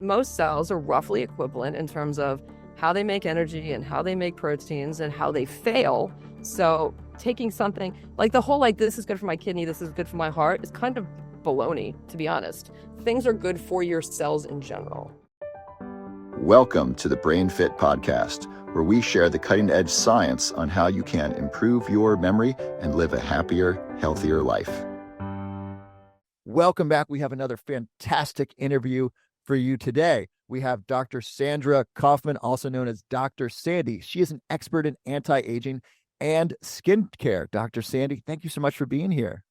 Most cells are roughly equivalent in terms of how they make energy and how they make proteins and how they fail. So taking something like the whole, like, this is good for my kidney, this is good for my heart, is kind of baloney, to be honest. Things are good for your cells in general. Welcome to the Brain Fit Podcast, where we share the cutting-edge science on how you can improve your memory and live a happier, healthier life. Welcome back. We have another fantastic interview for you today. We have Dr. Sandra Kaufmann, also known as Dr. Sandy. She is an expert in anti-aging and skincare. Dr. Sandy, thank you so much for being here.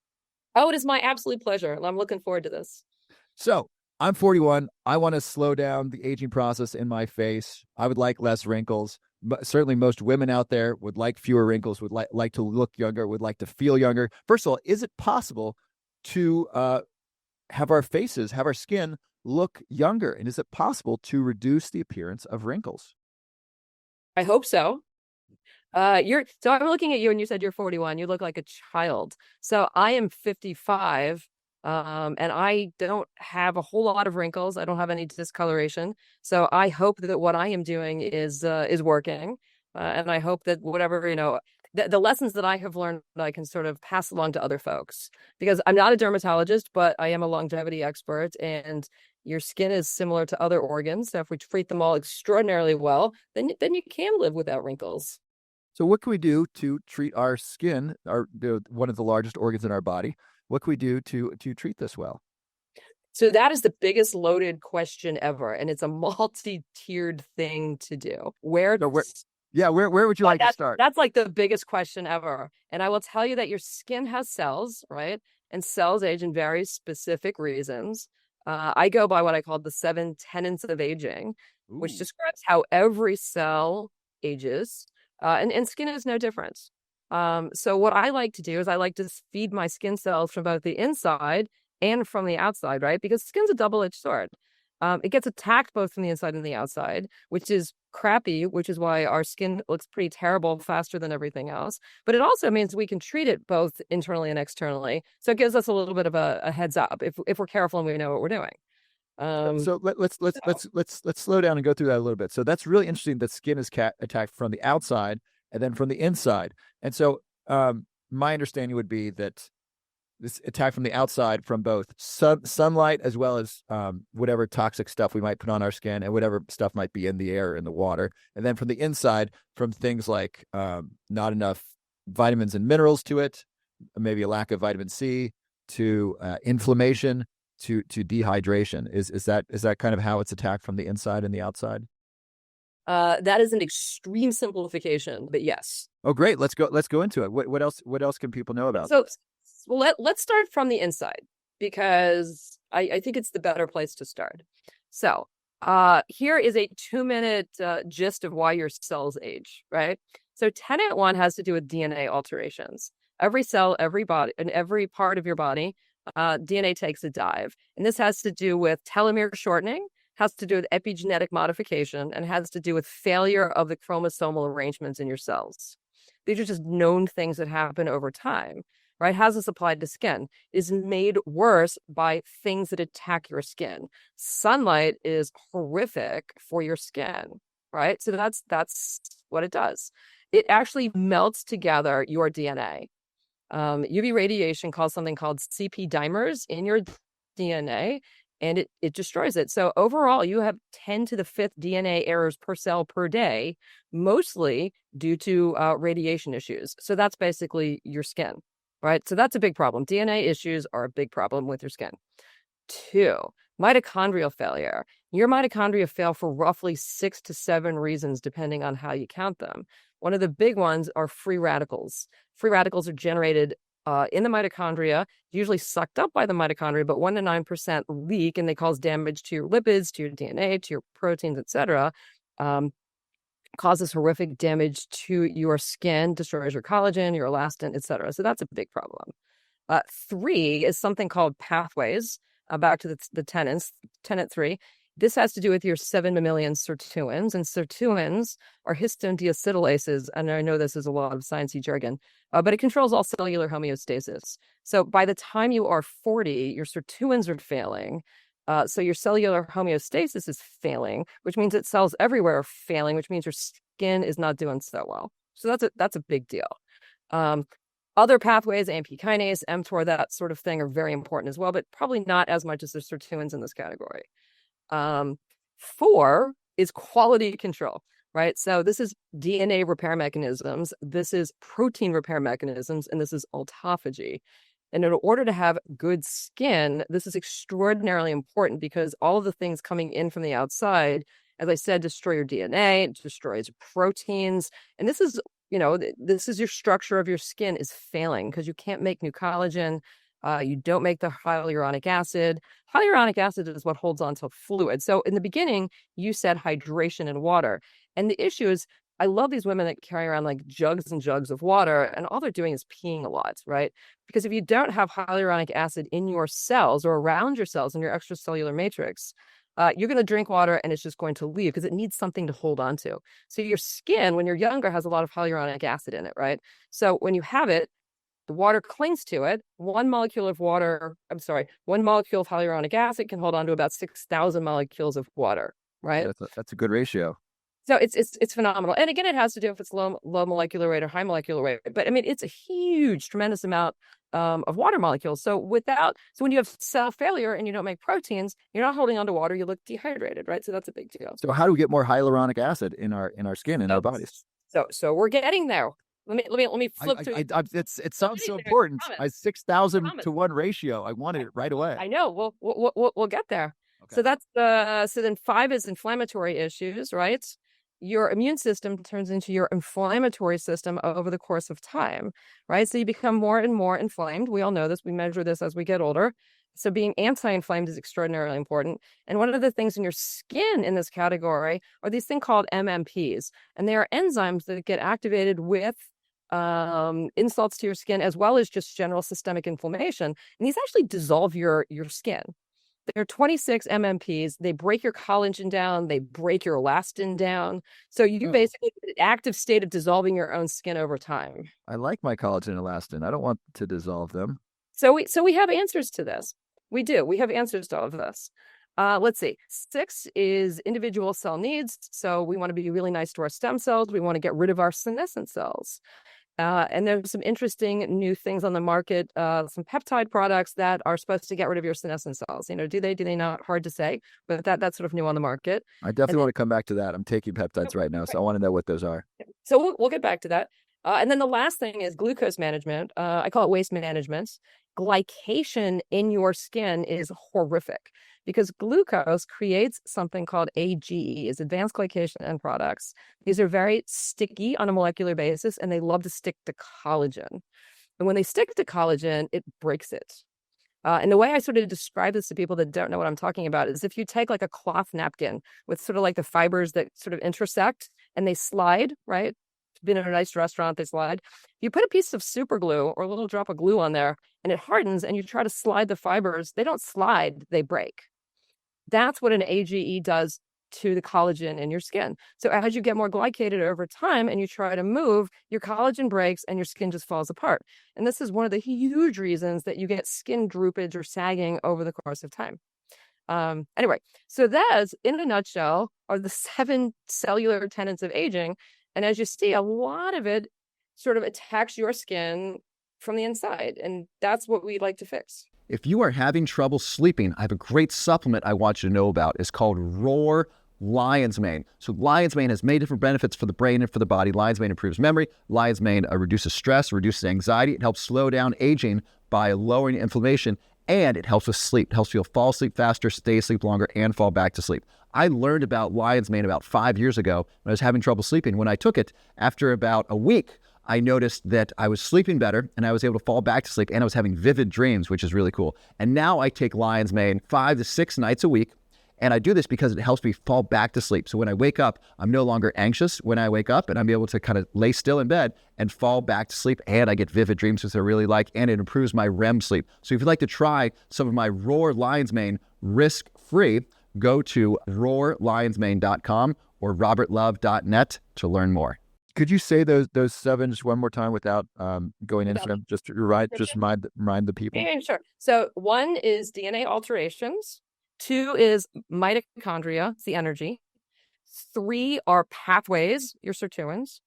Oh, it is my absolute pleasure. I'm looking forward to this. So I'm 41. I want to slow down the aging process in my face. I would like less wrinkles. But certainly most women out there would like fewer wrinkles, would like to look younger, would like to feel younger. First of all, is it possible to have our faces, have our skin look younger? And is it possible to reduce the appearance of wrinkles? I hope so. So I'm looking at you and you said you're 41. You look like a child. So I am 55. And I don't have a whole lot of wrinkles. I don't have any discoloration. So I hope that what I am doing is working. And I hope that whatever, the lessons that I have learned, I can sort of pass along to other folks, because I'm not a dermatologist, but I am a longevity expert, and your skin is similar to other organs. So if we treat them all extraordinarily well, then you can live without wrinkles. So what can we do to treat our skin, one of the largest organs in our body? What can we do to treat this well? So that is the biggest loaded question ever, and it's a multi-tiered thing to do. Where would you like to start? That's like the biggest question ever. And I will tell you that your skin has cells, right? And cells age in very specific reasons. I go by what I call the 7 tenets of aging, which describes how every cell ages, and skin is no different. So what I like to do is I like to feed my skin cells from both the inside and from the outside, right? Because skin's a double-edged sword. It gets attacked both from the inside and the outside, which is crappy, which is why our skin looks pretty terrible faster than everything else. But it also means we can treat it both internally and externally. So it gives us a little bit of a heads up if we're careful and we know what we're doing. So let's slow down and go through that a little bit. So that's really interesting that skin is attacked from the outside and then from the inside. And so my understanding would be that this attack from the outside from both sunlight as well as whatever toxic stuff we might put on our skin and whatever stuff might be in the air, in the water. And then from the inside, from things like not enough vitamins and minerals to it, maybe a lack of vitamin C, to inflammation, to dehydration. Is that kind of how it's attacked from the inside and the outside? That is an extreme simplification, but yes. Oh, great. Let's go into it. What else can people know about? So, well, let's start from the inside, because I think it's the better place to start. So here is a 2-minute gist of why your cells age, right? So tenet 1 has to do with DNA alterations. Every cell, every body, and every part of your body, DNA takes a dive. And this has to do with telomere shortening, has to do with epigenetic modification, and has to do with failure of the chromosomal arrangements in your cells. These are just known things that happen over time, right? How's this applied to skin? It is made worse by things that attack your skin. Sunlight is horrific for your skin, right? So that's what it does. It actually melts together your DNA. UV radiation causes something called CP dimers in your DNA, and it destroys it. So overall, you have 10 to the 5th DNA errors per cell per day, mostly due to radiation issues. So that's basically your skin, right? So that's a big problem. DNA issues are a big problem with your skin. 2, mitochondrial failure. Your mitochondria fail for roughly 6 to 7 reasons, depending on how you count them. One of the big ones are free radicals. Free radicals are generated in the mitochondria, usually sucked up by the mitochondria, but 1 to 9% leak, and they cause damage to your lipids, to your DNA, to your proteins, etc. Causes horrific damage to your skin, destroys your collagen, your elastin, etc. So that's a big problem. 3 is something called pathways. Back to the tenets, tenet 3. This has to do with your 7 mammalian sirtuins, and sirtuins are histone deacetylases. And I know this is a lot of sciencey jargon, but it controls all cellular homeostasis. So by the time you are 40, your sirtuins are failing. So your cellular homeostasis is failing, which means that cells everywhere are failing, which means your skin is not doing so well. So that's a big deal. Other pathways, AMP kinase, mTOR, that sort of thing, are very important as well, but probably not as much as the sirtuins in this category. 4 is quality control, right? So this is DNA repair mechanisms, this is protein repair mechanisms, and this is autophagy. And in order to have good skin, this is extraordinarily important because all of the things coming in from the outside, as I said, destroy your DNA, it destroys proteins. And this is, this is your structure of your skin is failing because you can't make new collagen. You don't make the hyaluronic acid. Hyaluronic acid is what holds on to fluid. So in the beginning, you said hydration and water. And the issue is, I love these women that carry around like jugs and jugs of water, and all they're doing is peeing a lot, right? Because if you don't have hyaluronic acid in your cells or around your cells in your extracellular matrix, you're going to drink water and it's just going to leave because it needs something to hold on to. So your skin, when you're younger, has a lot of hyaluronic acid in it, right? So when you have it, the water clings to it. One molecule of hyaluronic acid can hold on to about 6,000 molecules of water, right? Yeah, that's a good ratio. So it's phenomenal. And again, it has to do if it's low molecular weight or high molecular weight. But I mean, it's a huge, tremendous amount of water molecules. So when you have cell failure and you don't make proteins, you're not holding on to water, you look dehydrated, right? So that's a big deal. So how do we get more hyaluronic acid in our skin, in our bodies? So we're getting there. Let me flip through. It sounds so important. 6,000 to 1 ratio. I wanted it right away. I know. We'll get there. Okay. So then 5 is inflammatory issues, right? Your immune system turns into your inflammatory system over the course of time, right? So you become more and more inflamed. We all know this. We measure this as we get older. So being anti-inflamed is extraordinarily important. And one of the things in your skin in this category are these things called MMPs. And they are enzymes that get activated with insults to your skin, as well as just general systemic inflammation. And these actually dissolve your skin. There are 26 MMPs. They break your collagen down. They break your elastin down. So you basically an active state of dissolving your own skin over time. I like my collagen and elastin. I don't want to dissolve them. So we have answers to this. We do. We have answers to all of this. Let's see. 6 is individual cell needs. So we want to be really nice to our stem cells. We want to get rid of our senescent cells. And there's some interesting new things on the market, some peptide products that are supposed to get rid of your senescent cells. Do they not? Hard to say, but that's sort of new on the market. I definitely want to come back to that. I'm taking peptides right now, so I want to know what those are. So we'll get back to that. And then the last thing is glucose management. I call it waste management. Glycation in your skin is horrific because glucose creates something called AGE, is advanced glycation end products. These are very sticky on a molecular basis, and they love to stick to collagen. And when they stick to collagen, it breaks it. And the way I sort of describe this to people that don't know what I'm talking about is if you take like a cloth napkin with sort of like the fibers that sort of intersect and they slide, right? Been in a nice restaurant, they slide. You put a piece of super glue or a little drop of glue on there and it hardens and you try to slide the fibers, they don't slide, they break. That's what an AGE does to the collagen in your skin. So as you get more glycated over time and you try to move, your collagen breaks and your skin just falls apart. And this is one of the huge reasons that you get skin droopage or sagging over the course of time. Anyway, so those, in a nutshell, are the 7 cellular tenets of aging. And as you see, a lot of it sort of attacks your skin from the inside. And that's what we like to fix. If you are having trouble sleeping, I have a great supplement I want you to know about. It's called Roar Lion's Mane. So Lion's Mane has many different benefits for the brain and for the body. Lion's Mane improves memory. Lion's Mane reduces stress, reduces anxiety. It helps slow down aging by lowering inflammation. And it helps with sleep. It helps you fall asleep faster, stay asleep longer, and fall back to sleep. I learned about Lion's Mane about 5 years ago when I was having trouble sleeping. When I took it, after about a week, I noticed that I was sleeping better and I was able to fall back to sleep and I was having vivid dreams, which is really cool. And now I take Lion's Mane 5 to 6 nights a week. And I do this because it helps me fall back to sleep. So when I wake up, I'm no longer anxious when I wake up and I'm able to kind of lay still in bed and fall back to sleep. And I get vivid dreams, which I really like, and it improves my REM sleep. So if you'd like to try some of my Roar Lion's Mane risk-free, go to roarlionsmane.com or robertlove.net to learn more. Could you say those 7 just one more time without going into them? Just remind the people. Yeah, sure. So 1 is DNA alterations. 2 is mitochondria, it's the energy. 3 are pathways, your sirtuins.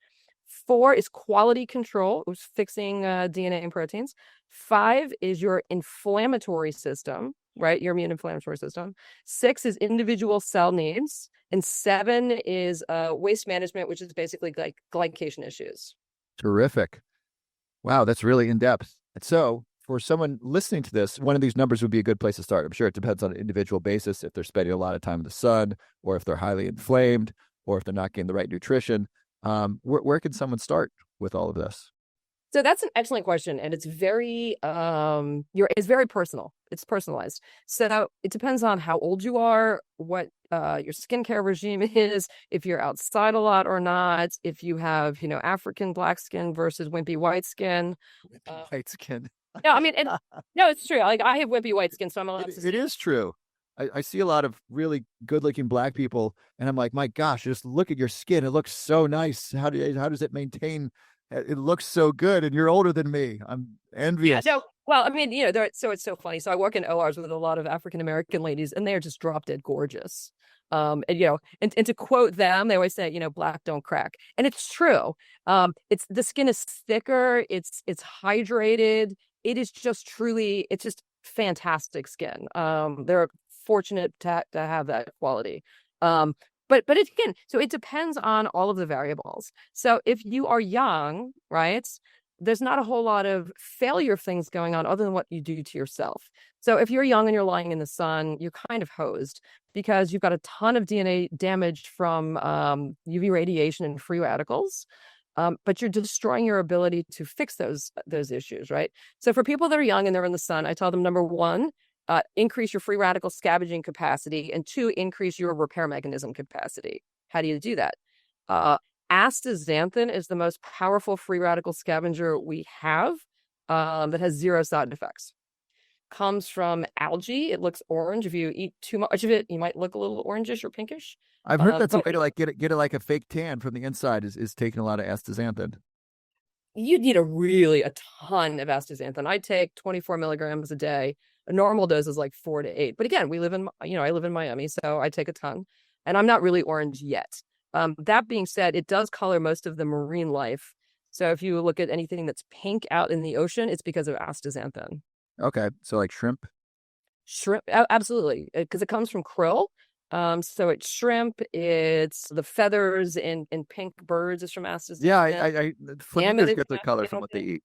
4 is quality control, which is fixing DNA and proteins. 5 is your inflammatory system, right? Your immune inflammatory system. 6 is individual cell needs. And 7 is waste management, which is basically like glycation issues. Terrific. Wow, that's really in depth. And so, for someone listening to this, one of these numbers would be a good place to start. I'm sure it depends on an individual basis, if they're spending a lot of time in the sun, or if they're highly inflamed, or if they're not getting the right nutrition. Where can someone start with all of this? So that's an excellent question, and it's very it's very personal. It's personalized. So it depends on how old you are, what your skincare regime is, if you're outside a lot or not, if you have African black skin versus wimpy white skin. White skin. No, I mean, no, it's true. Like I have wimpy white skin, so I'm allowed to. It is true. I see a lot of really good-looking black people, and I'm like, my gosh, just look at your skin. It looks so nice. How does it maintain? It looks so good, and you're older than me. I'm envious. Yeah, no, well, I mean, so it's so funny. So I work in ORs with a lot of African American ladies, and they are just drop dead gorgeous. And to quote them, they always say, black don't crack, and it's true. It's the skin is thicker. It's hydrated. It is just truly, it's just fantastic skin. They're fortunate to have that quality. But again, so it depends on all of the variables. So if you are young, right, there's not a whole lot of failure things going on other than what you do to yourself. So if you're young and you're lying in the sun, you're kind of hosed because you've got a ton of DNA damage from UV radiation and free radicals. But you're destroying your ability to fix those issues, right? So for people that are young and they're in the sun, I tell them, number 1, increase your free radical scavenging capacity, and 2, increase your repair mechanism capacity. How do you do that? Astaxanthin is the most powerful free radical scavenger we have that has 0 side effects. Comes from algae. It looks orange. If you eat too much of it, you might look a little orangish or pinkish. I've heard that's a way to like get it like a fake tan from the inside is taking a lot of astaxanthin. You need a ton of astaxanthin. I take 24 milligrams a day. A normal dose is like 4 to 8. But again, I live in Miami, so I take a ton, and I'm not really orange yet. That being said, it does color most of the marine life. So if you look at anything that's pink out in the ocean, it's because of astaxanthin. Okay, so like shrimp? Shrimp, absolutely, because it comes from krill. So it's shrimp, it's the feathers in pink birds is from astaxanthin. Yeah, flamingos get their color from what they eat.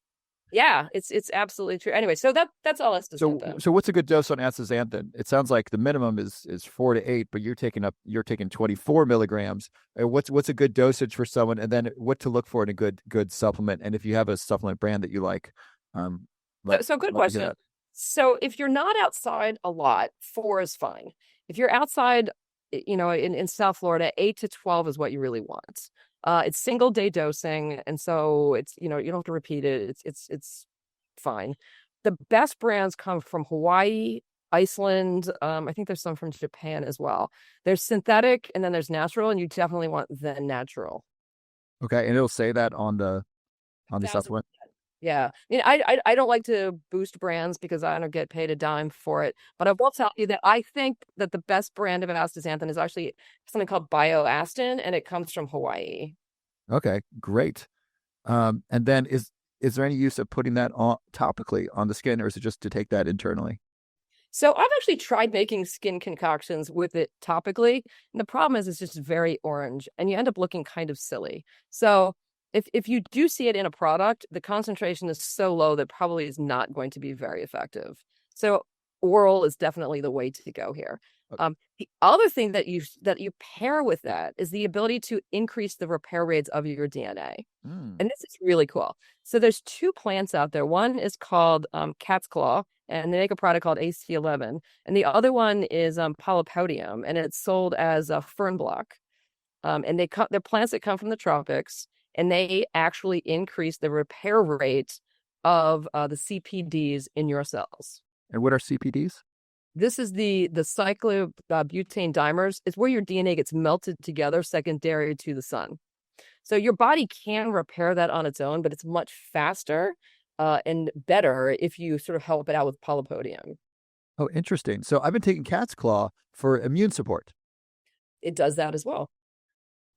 Yeah, it's absolutely true. Anyway, so that's all astaxanthin. So what's a good dose on astaxanthin? It sounds like the minimum is 4 to 8, but you're taking 24 milligrams. What's a good dosage for someone, and then what to look for in a good supplement? And if you have a supplement brand that you like, so good question. So if you're not outside a lot, 4 is fine. If you're outside, in South Florida, 8 to 12 is what you really want. It's single day dosing, and so it's you don't have to repeat it. It's fine. The best brands come from Hawaii, Iceland. I think there's some from Japan as well. There's synthetic, and then there's natural, and you definitely want the natural. Okay, and it'll say that on the supplement. Yeah, I don't like to boost brands because I don't get paid a dime for it. But I will tell you that I think that the best brand of astaxanthin is actually something called BioAstin, and it comes from Hawaii. Okay, great. And then is there any use of putting that on topically on the skin, or is it just to take that internally? So I've actually tried making skin concoctions with it topically, and the problem is it's just very orange, and you end up looking kind of silly. So if you do see it in a product, the concentration is so low that probably is not going to be very effective. So oral is definitely the way to go here. Okay. The other thing that you pair with that is the ability to increase the repair rates of your DNA. And this is really cool. So there's 2 plants out there. One is called cat's claw, and they make a product called AC11. And the other one is polypodium, and it's sold as a fern block. And they're plants that come from the tropics, and they actually increase the repair rate of the CPDs in your cells. And what are CPDs? This is the cyclobutane dimers. It's where your DNA gets melted together secondary to the sun. So your body can repair that on its own, but it's much faster and better if you sort of help it out with polypodium. Oh, interesting. So I've been taking cat's claw for immune support. It does that as well.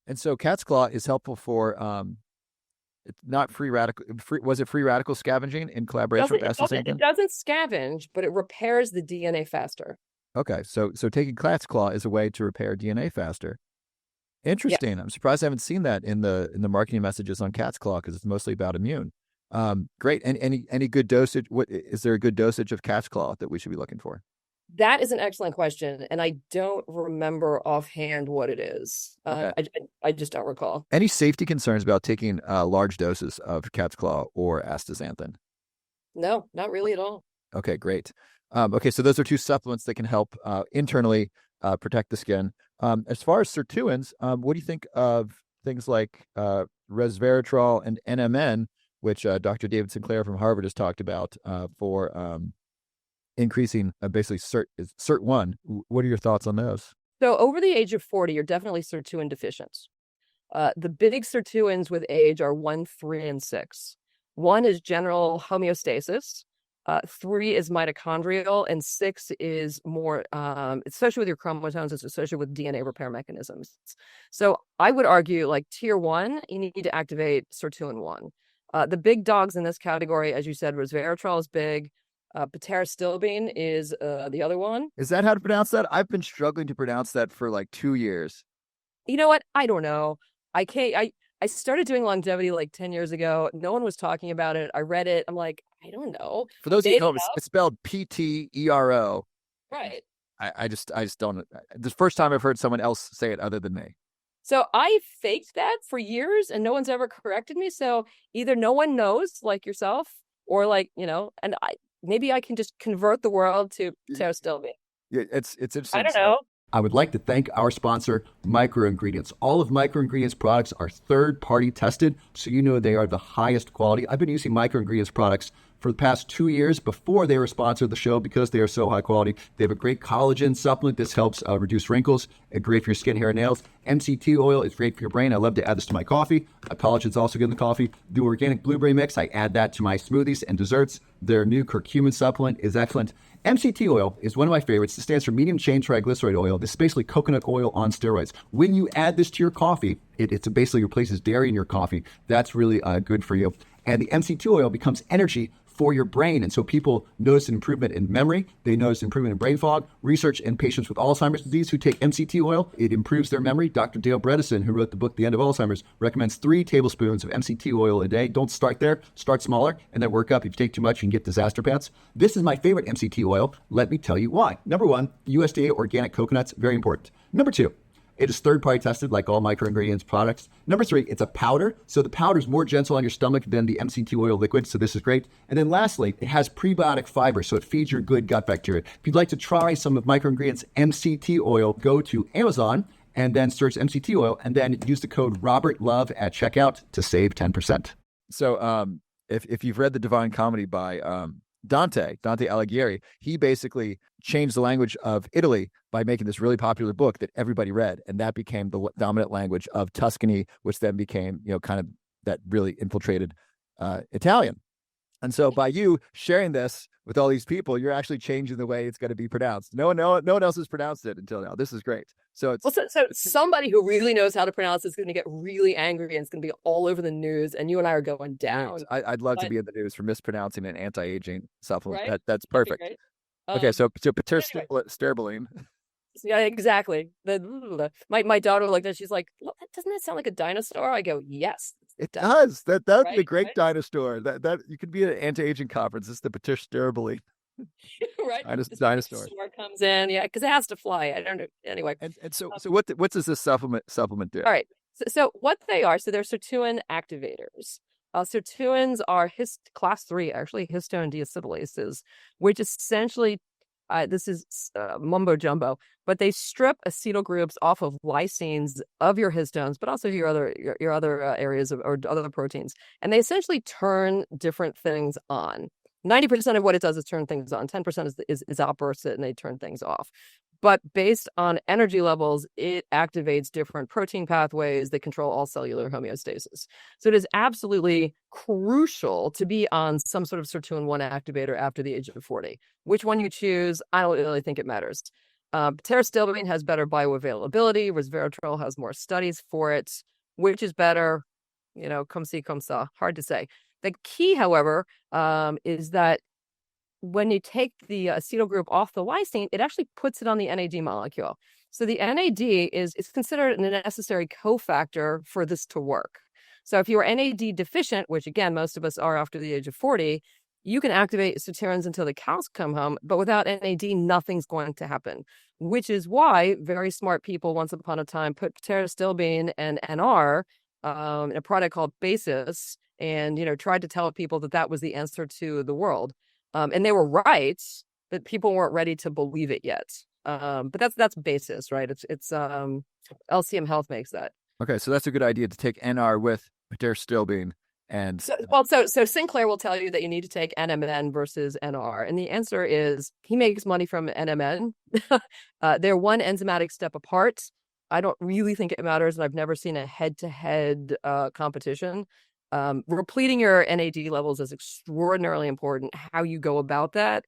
And so cat's claw is helpful for it's not free radical. Was it free radical scavenging in collaboration with It astaxanthin? doesn't scavenge, but it repairs the DNA faster. Okay, so taking cat's claw is a way to repair DNA faster. Interesting. Yeah. I'm surprised I haven't seen that in the marketing messages on cat's claw because it's mostly about immune. Great. And any good dosage? What is there a good dosage of cat's claw that we should be looking for? That is an excellent question, and I don't remember offhand what it is. Okay. I just don't recall. Any safety concerns about taking large doses of cat's claw or astaxanthin? No, not really at all. Okay, great. Okay, so those are two supplements that can help internally protect the skin. As far as sirtuins, what do you think of things like resveratrol and NMN, which Dr. David Sinclair from Harvard has talked about for increasing basically SIRT1? What are your thoughts on those? So over the age of 40, you're definitely sirtuin deficient. The big sirtuins with age are 1, 3, and 6. 1 is general homeostasis. 3 is mitochondrial, and 6 is more, it's associated with your chromosomes, it's associated with DNA repair mechanisms. So I would argue, like tier 1, you need to activate sirtuin 1. The big dogs in this category, as you said, resveratrol is big. Pteristilbene is the other one. Is that how to pronounce that? I've been struggling to pronounce that for like 2 years. You know what? I don't know. I started doing longevity like 10 years ago. No one was talking about it. I read it. I'm like, I don't know. For those of you who know, it's spelled Ptero. Right. I just don't. The first time I've heard someone else say it other than me. So I faked that for years and no one's ever corrected me. So either no one knows like yourself or like, and maybe I can just convert the world to pteristilbene. Yeah, it's interesting. I don't know. I would like to thank our sponsor, Microingredients. All of Microingredients products are third-party tested, so you know they are the highest quality. I've been using Microingredients products for the past 2 years before they were sponsored of the show because they are so high quality. They have a great collagen supplement. This helps reduce wrinkles. Great for your skin, hair, and nails. MCT oil is great for your brain. I love to add this to my coffee. Collagen's also good in the coffee. The organic blueberry mix, I add that to my smoothies and desserts. Their new curcumin supplement is excellent. MCT oil is one of my favorites. It stands for medium chain triglyceride oil. This is basically coconut oil on steroids. When you add this to your coffee, it basically replaces dairy in your coffee. That's really good for you. And the MCT oil becomes energy for your brain. And so people notice an improvement in memory. They notice improvement in brain fog. Research in patients with Alzheimer's disease who take MCT oil, it improves their memory. Dr. Dale Bredesen, who wrote the book The End of Alzheimer's, recommends 3 tablespoons of MCT oil a day. Don't start there. Start smaller and then work up. If you take too much, you can get disaster pants. This is my favorite MCT oil. Let me tell you why. Number 1, USDA organic coconuts, very important. Number 2, it is third-party tested like all Microingredients products. Number 3, it's a powder. So the powder is more gentle on your stomach than the MCT oil liquid. So this is great. And then lastly, it has prebiotic fiber. So it feeds your good gut bacteria. If you'd like to try some of Microingredients MCT oil, go to Amazon and then search MCT oil and then use the code RobertLove at checkout to save 10%. So if you've read The Divine Comedy by Dante Alighieri, he basically changed the language of Italy by making this really popular book that everybody read, and that became the dominant language of Tuscany, which then became, kind of that really infiltrated Italian. And so by you sharing this with all these people, you're actually changing the way it's going to be pronounced. No one else has pronounced it until now. This is great. So it's so somebody who really knows how to pronounce it is going to get really angry and it's going to be all over the news, and you and I are going down. I'd love to be in the news for mispronouncing an anti-aging supplement. Right? That's perfect. Okay, so pteristilbene. Yeah, exactly. My daughter looked at it, she's like, doesn't that sound like a dinosaur? I go, yes. It does. That would be a great right? dinosaur. That you could be at an anti-aging conference. It's the pteristilbene. Right. Dinosaur comes in, because it has to fly. I don't know. Anyway. And so what does this supplement do? All right. So what they are, so they're sirtuin activators. Sirtuins are class 3, actually, histone deacetylases, which essentially, this is mumbo jumbo, but they strip acetyl groups off of lysines of your histones, but also your other areas or other proteins, and they essentially turn different things on. 90% of what it does is turn things on. 10% is opposite, and they turn things off. But based on energy levels, it activates different protein pathways that control all cellular homeostasis. So it is absolutely crucial to be on some sort of sirtuin 1 activator after the age of 40. Which one you choose, I don't really think it matters. Pterostylamine has better bioavailability. Resveratrol has more studies for it. Which is better? Comme ci, comme ça. Hard to say. The key, however, is that when you take the acetyl group off the lysine, it actually puts it on the NAD molecule. So the NAD is considered a necessary cofactor for this to work. So if you are NAD deficient, which again, most of us are after the age of 40, you can activate sirtuins until the cows come home, but without NAD, nothing's going to happen, which is why very smart people once upon a time put pterostylamine and NR in a product called Basis and, tried to tell people that that was the answer to the world. And they were right, but people weren't ready to believe it yet. But that's Basis, right? It's LCM Health makes that. Okay, so that's a good idea to take NR with pterostylamine. And so Sinclair will tell you that you need to take NMN versus NR, and the answer is he makes money from NMN. They're one enzymatic step apart. I don't really think it matters, and I've never seen a head-to-head competition. Repleting your NAD levels is extraordinarily important. How you go about that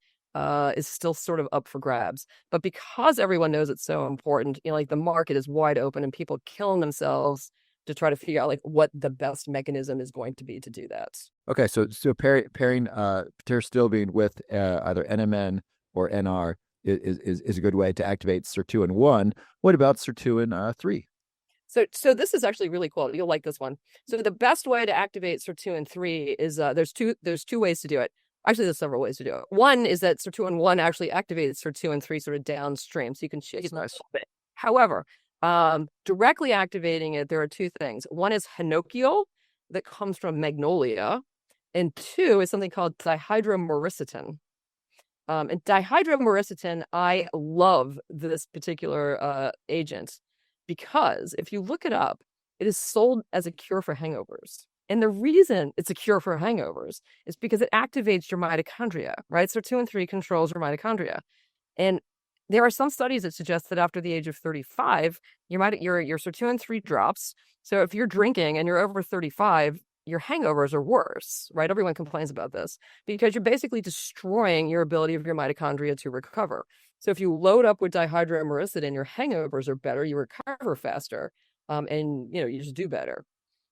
is still sort of up for grabs. But because everyone knows it's so important, like the market is wide open and people killing themselves to try to figure out like what the best mechanism is going to be to do that. Okay, so pairing pterostylamine with either NMN or NR is a good way to activate sirtuin 1. What about sirtuin 3? So this is actually really cool. You'll like this one. So the best way to activate sirtuin 3 is there's two ways to do it. Actually, there's several ways to do it. One is that sirtuin 1 actually activates sirtuin 3 sort of downstream, so you can chase it a little bit. However, directly activating it, there are two things. One is hinokiol that comes from magnolia, and two is something called dihydromyricetin. And dihydromyricetin, I love this particular agent because if you look it up, it is sold as a cure for hangovers. And the reason it's a cure for hangovers is because it activates your mitochondria, right? Sirtuin 3 controls your mitochondria. And there are some studies that suggest that after the age of 35, your sirtuin 3 drops. So if you're drinking and you're over 35, your hangovers are worse, right? Everyone complains about this because you're basically destroying your ability of your mitochondria to recover. So if you load up with dihydromyricetin, your hangovers are better, you recover faster, and you just do better.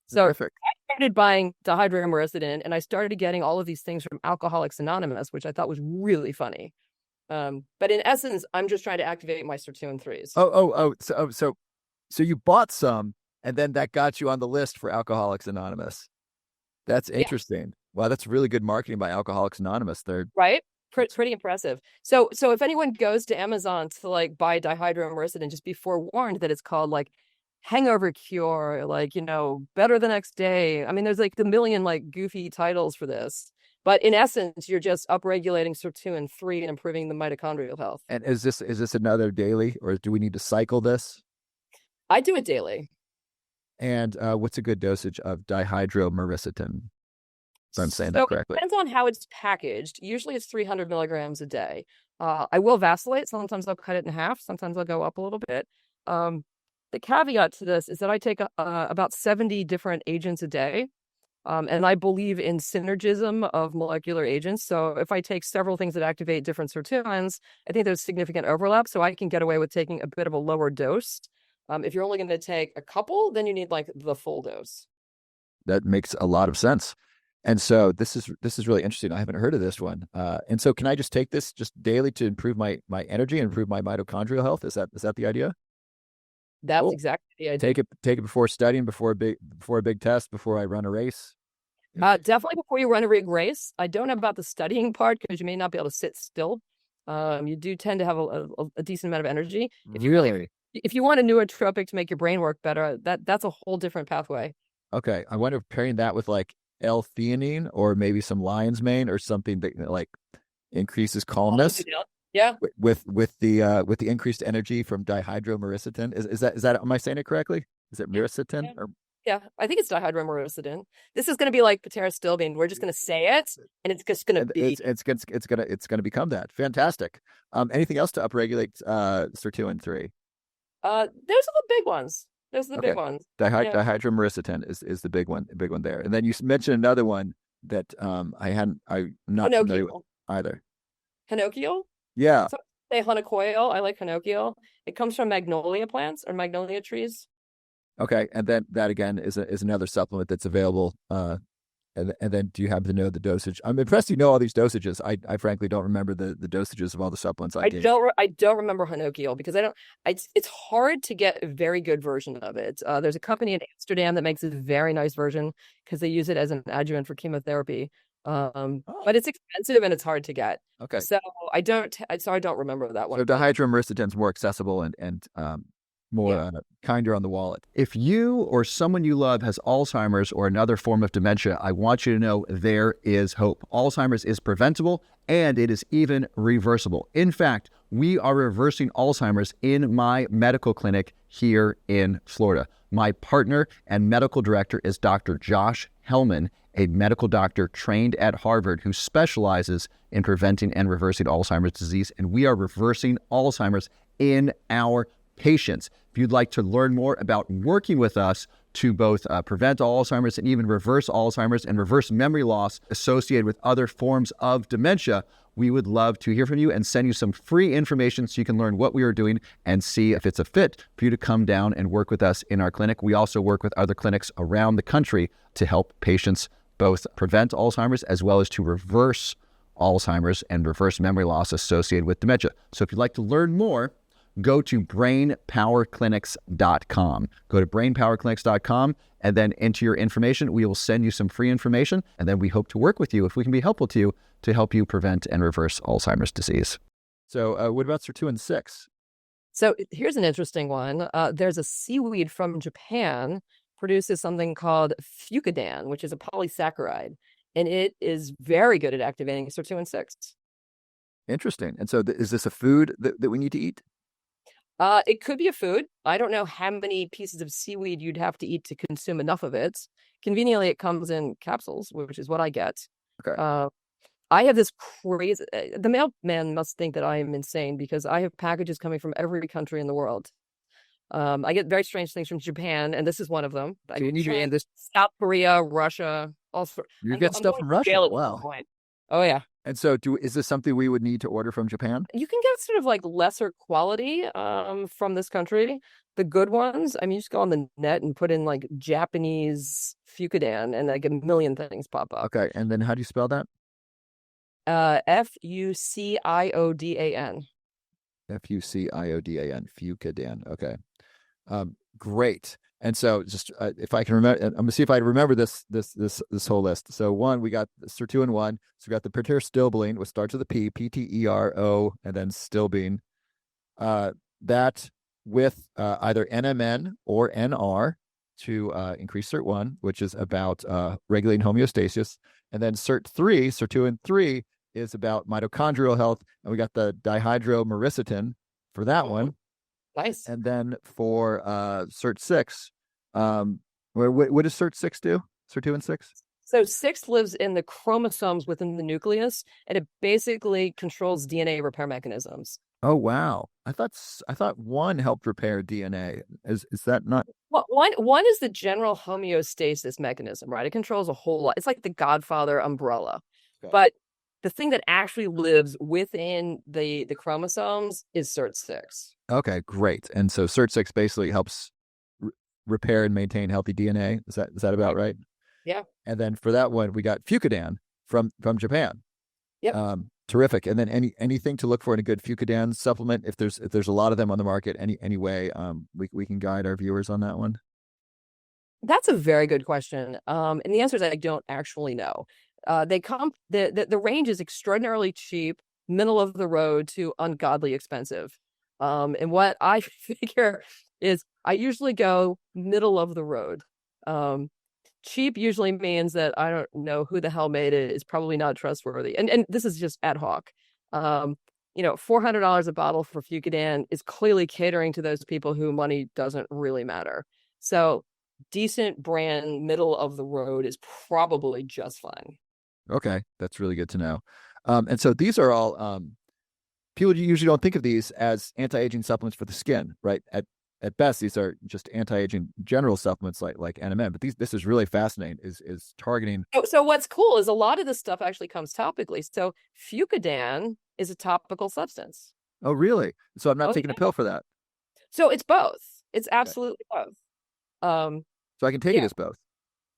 So Perfect. I started buying dihydromyricetin, and I started getting all of these things from Alcoholics Anonymous, which I thought was really funny. But in essence, I'm just trying to activate my sirtuin 3s. So you bought some, and then that got you on the list for Alcoholics Anonymous. That's interesting. Yeah. Wow, that's really good marketing by Alcoholics Anonymous. They're right. Pretty impressive. So if anyone goes to Amazon to like buy dihydromyricetin, just be forewarned that it's called like hangover cure, like, better the next day. I mean, there's like the million like goofy titles for this. But in essence, you're just upregulating sirtuin 3 and improving the mitochondrial health. And is this another daily, or do we need to cycle this? I do it daily. And what's a good dosage of dihydromyricetin? If I'm saying that correctly. It depends on how it's packaged. Usually it's 300 milligrams a day. I will vacillate. Sometimes I'll cut it in half. Sometimes I'll go up a little bit. The caveat to this is that I take about 70 different agents a day. And I believe in synergism of molecular agents. So if I take several things that activate different sirtuins, I think there's significant overlap. So I can get away with taking a bit of a lower dose. If you're only going to take a couple, then you need like the full dose. That makes a lot of sense. And so this is really interesting. I haven't heard of this one. And so can I just take this just daily to improve my energy and improve my mitochondrial health? Is that the idea? That's cool. Exactly the idea. Take it before studying, before a big test, before I run a race. Definitely before you run a big race. I don't know about the studying part because you may not be able to sit still. You do tend to have a decent amount of energy. If you want a nootropic to make your brain work better, that's a whole different pathway. Okay, I wonder if pairing that with like L-theanine or maybe some lion's mane or something that like increases calmness. Yeah. With the increased energy from dihydromyricetin. Is that am I saying it correctly? Is it myricetin? Yeah, I think it's dihydromericidin. This is going to be like pteristilbene. We're just going to say it, and it's just going to be. It's gonna become that. Fantastic. Anything else to upregulate sirtuin 3? Those are the big ones. Those are the big ones. Dihydromericidin is the big one there. And then you mentioned another one that I'm not familiar with either. Hinokial? Yeah. So say hinocoil. I like hinokial. It comes from magnolia plants or magnolia trees. Okay, and then that again is another supplement that's available. And then do you happen to know the dosage? I'm impressed you know all these dosages. I frankly don't remember the dosages of all the supplements I take. I don't remember hinokial because it's hard to get a very good version of it. There's a company in Amsterdam that makes a very nice version because they use it as an adjuvant for chemotherapy. But it's expensive and it's hard to get. Okay. So I don't remember that one. So dihydromericidin is more accessible and more kinder on the wallet. If you or someone you love has Alzheimer's or another form of dementia, I want you to know there is hope. Alzheimer's is preventable and it is even reversible. In fact, we are reversing Alzheimer's in my medical clinic here in Florida. My partner and medical director is Dr. Josh Hellman, a medical doctor trained at Harvard who specializes in preventing and reversing Alzheimer's disease, and we are reversing Alzheimer's in our patients. If you'd like to learn more about working with us to both prevent Alzheimer's and even reverse Alzheimer's and reverse memory loss associated with other forms of dementia, we would love to hear from you and send you some free information so you can learn what we are doing and see if it's a fit for you to come down and work with us in our clinic. We also work with other clinics around the country to help patients both prevent Alzheimer's as well as to reverse Alzheimer's and reverse memory loss associated with dementia. So if you'd like to learn more, go to brainpowerclinics.com. Go to brainpowerclinics.com and then enter your information. We will send you some free information, and then we hope to work with you if we can be helpful to you to help you prevent and reverse Alzheimer's disease. So what about sirtuin 6? So here's an interesting one. There's a seaweed from Japan produces something called fucodan, which is a polysaccharide, and it is very good at activating sirtuin 6. Interesting. And so is this a food that we need to eat? It could be a food. I don't know how many pieces of seaweed you'd have to eat to consume enough of it. Conveniently, it comes in capsules, which is what I get. Okay. I have this crazy... the mailman must think that I am insane because I have packages coming from every country in the world. I get very strange things from Japan, and this is one of them. So you need your this South Korea, Russia, all sorts. You get stuff from Russia? Wow. Oh, yeah. And so is this something we would need to order from Japan? You can get sort of like lesser quality from this country. The good ones, I mean, you just go on the net and put in like Japanese fucodan and like a million things pop up. Okay. And then how do you spell that? Fuciodan. Fuciodan, fucodan. Okay. Great. And so just if I can remember, I'm gonna see if I remember this whole list. So one, we got sirtuin 1. So we got the pteristilbene, which starts with a P, PTERO, and then stilbene. That with either NMN or NR to increase SIRT1, which is about regulating homeostasis. And then sirtuin 3 is about mitochondrial health. And we got the dihydromericidin for that one. Nice. And then for SIRT6, what does SIRT6 do? Sirtuin 6? So 6 lives in the chromosomes within the nucleus, and it basically controls DNA repair mechanisms. Oh, wow. I thought 1 helped repair DNA. Is that not? Well, one is the general homeostasis mechanism, right? It controls a whole lot. It's like the Godfather umbrella. Okay. But the thing that actually lives within the chromosomes is SIRT6. Okay, great. And so SIRT6 basically helps repair and maintain healthy DNA. Is that about right? Yeah. And then for that one, we got fucodan from Japan. Yep. Terrific. And then anything to look for in a good fucodan supplement, if there's a lot of them on the market, any way we can guide our viewers on that one? That's a very good question. And the answer is I don't actually know. The range is extraordinarily cheap, middle of the road to ungodly expensive. And what I figure is I usually go middle of the road. Cheap usually means that I don't know who the hell made it. It's probably not trustworthy. And this is just ad hoc. $400 a bottle for fucodan is clearly catering to those people who money doesn't really matter. So decent brand, middle of the road is probably just fine. Okay, that's really good to know. And so these are all people usually don't think of these as anti-aging supplements for the skin, right? At best, these are just anti-aging general supplements like NMN. But this is really fascinating. Is targeting. So what's cool is a lot of this stuff actually comes topically. So Fucodan is a topical substance. Oh, really? So I'm not taking a pill for that. So it's both. It's Okay. absolutely both. So I can take it as both.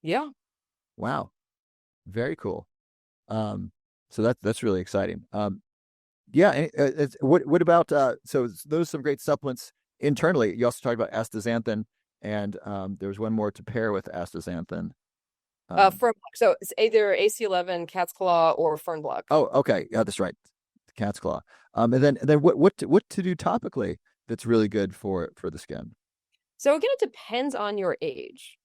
Yeah. Wow. Very cool. So that's really exciting. Yeah. What about so those are some great supplements internally. You also talked about astaxanthin, and there was one more to pair with astaxanthin. So it's either AC11, cat's claw, or fern block. Oh, okay. Yeah, that's right. Cat's claw. And then what to do topically that's really good for the skin? So again, it depends on your age.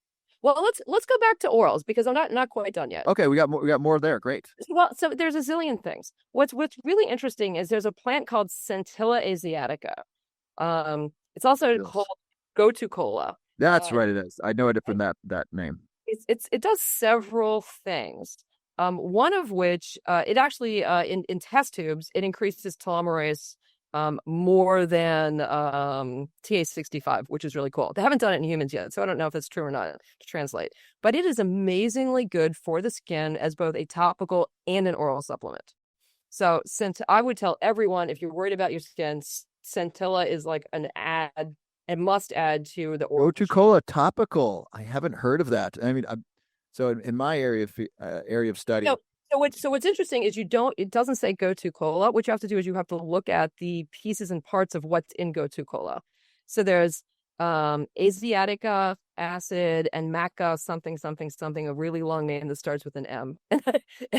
Well, let's go back to orals because I'm not quite done yet. Okay, we got more there. Great. Well, so there's a zillion things. What's really interesting is there's a plant called Centilla asiatica. It's also called go-to cola. That's right. It is. I know it from that name. It does several things. One of which it actually in test tubes it increases telomerase more than TA65, which is really cool. They haven't done it in humans yet, so I don't know if it's true or not to translate. But it is amazingly good for the skin as both a topical and an oral supplement. So I would tell everyone, if you're worried about your skin, Centilla is like a must add to the oral. Go-to cola topical. I haven't heard of that. I mean, so in my area of study. So what's interesting is it doesn't say go-to cola. What you have to do is you have to look at the pieces and parts of what's in go-to cola. So there's asiatica acid and maca something, a really long name that starts with an M. And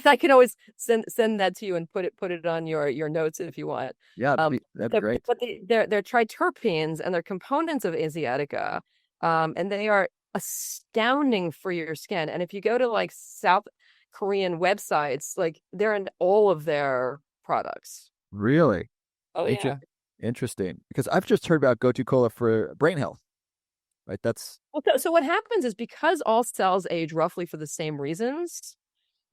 I can always send that to you and put it on your notes if you want. Yeah, that'd be great. But they're triterpenes and they're components of asiatica. And they are astounding for your skin. And if you go to like South Korean websites, like they're in all of their products. Really? Oh, yeah. Interesting. Because I've just heard about go-to cola for brain health. Right. So what happens is because all cells age roughly for the same reasons,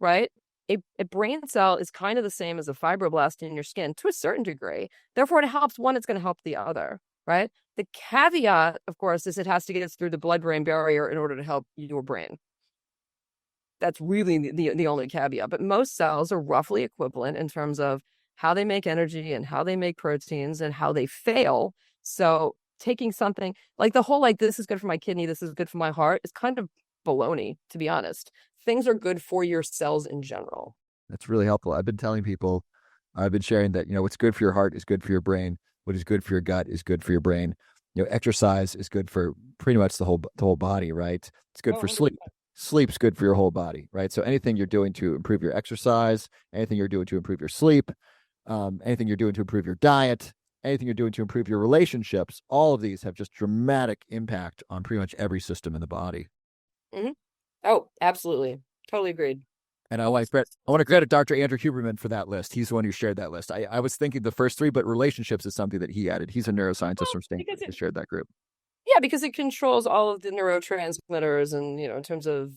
right? A brain cell is kind of the same as a fibroblast in your skin to a certain degree. Therefore, it helps one, it's going to help the other, right? The caveat, of course, is it has to get through the blood-brain barrier in order to help your brain. That's really the only caveat. But most cells are roughly equivalent in terms of how they make energy and how they make proteins and how they fail. So taking something like the whole, like, this is good for my kidney, this is good for my heart, is kind of baloney, to be honest. Things are good for your cells in general. That's really helpful. I've been telling people, I've been sharing that, what's good for your heart is good for your brain. What is good for your gut is good for your brain. Exercise is good for pretty much the whole body, right? It's good for sleep. Sleep's good for your whole body, right? So anything you're doing to improve your exercise, anything you're doing to improve your sleep, anything you're doing to improve your diet, anything you're doing to improve your relationships, all of these have just dramatic impact on pretty much every system in the body. Mm-hmm. Oh, absolutely. Totally agreed. And I want to credit Dr. Andrew Huberman for that list. He's the one who shared that list. I was thinking the first three, but relationships is something that he added. He's a neuroscientist from Stanford who shared that group. Yeah, because it controls all of the neurotransmitters and, in terms of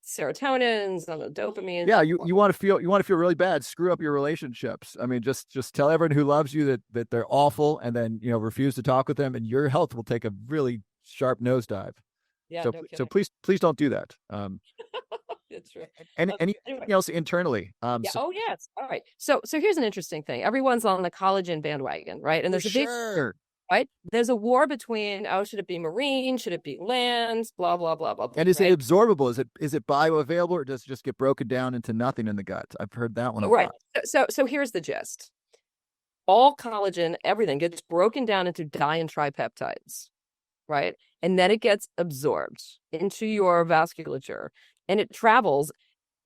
serotonins and the dopamine. Yeah, you want to feel really bad, screw up your relationships. I mean, just tell everyone who loves you that they're awful, and then refuse to talk with them, and your health will take a really sharp nosedive. Yeah, so please don't do that. That's right. Anything else internally? Oh yes. All right. So here's an interesting thing. Everyone's on the collagen bandwagon, right? And there's a big right? There's a war between, should it be marine? Should it be land? Blah, blah, blah, blah. And is it absorbable? Is it bioavailable, or does it just get broken down into nothing in the gut? I've heard that one a lot. So here's the gist. All collagen, everything gets broken down into di and tripeptides, right? And then it gets absorbed into your vasculature and it travels.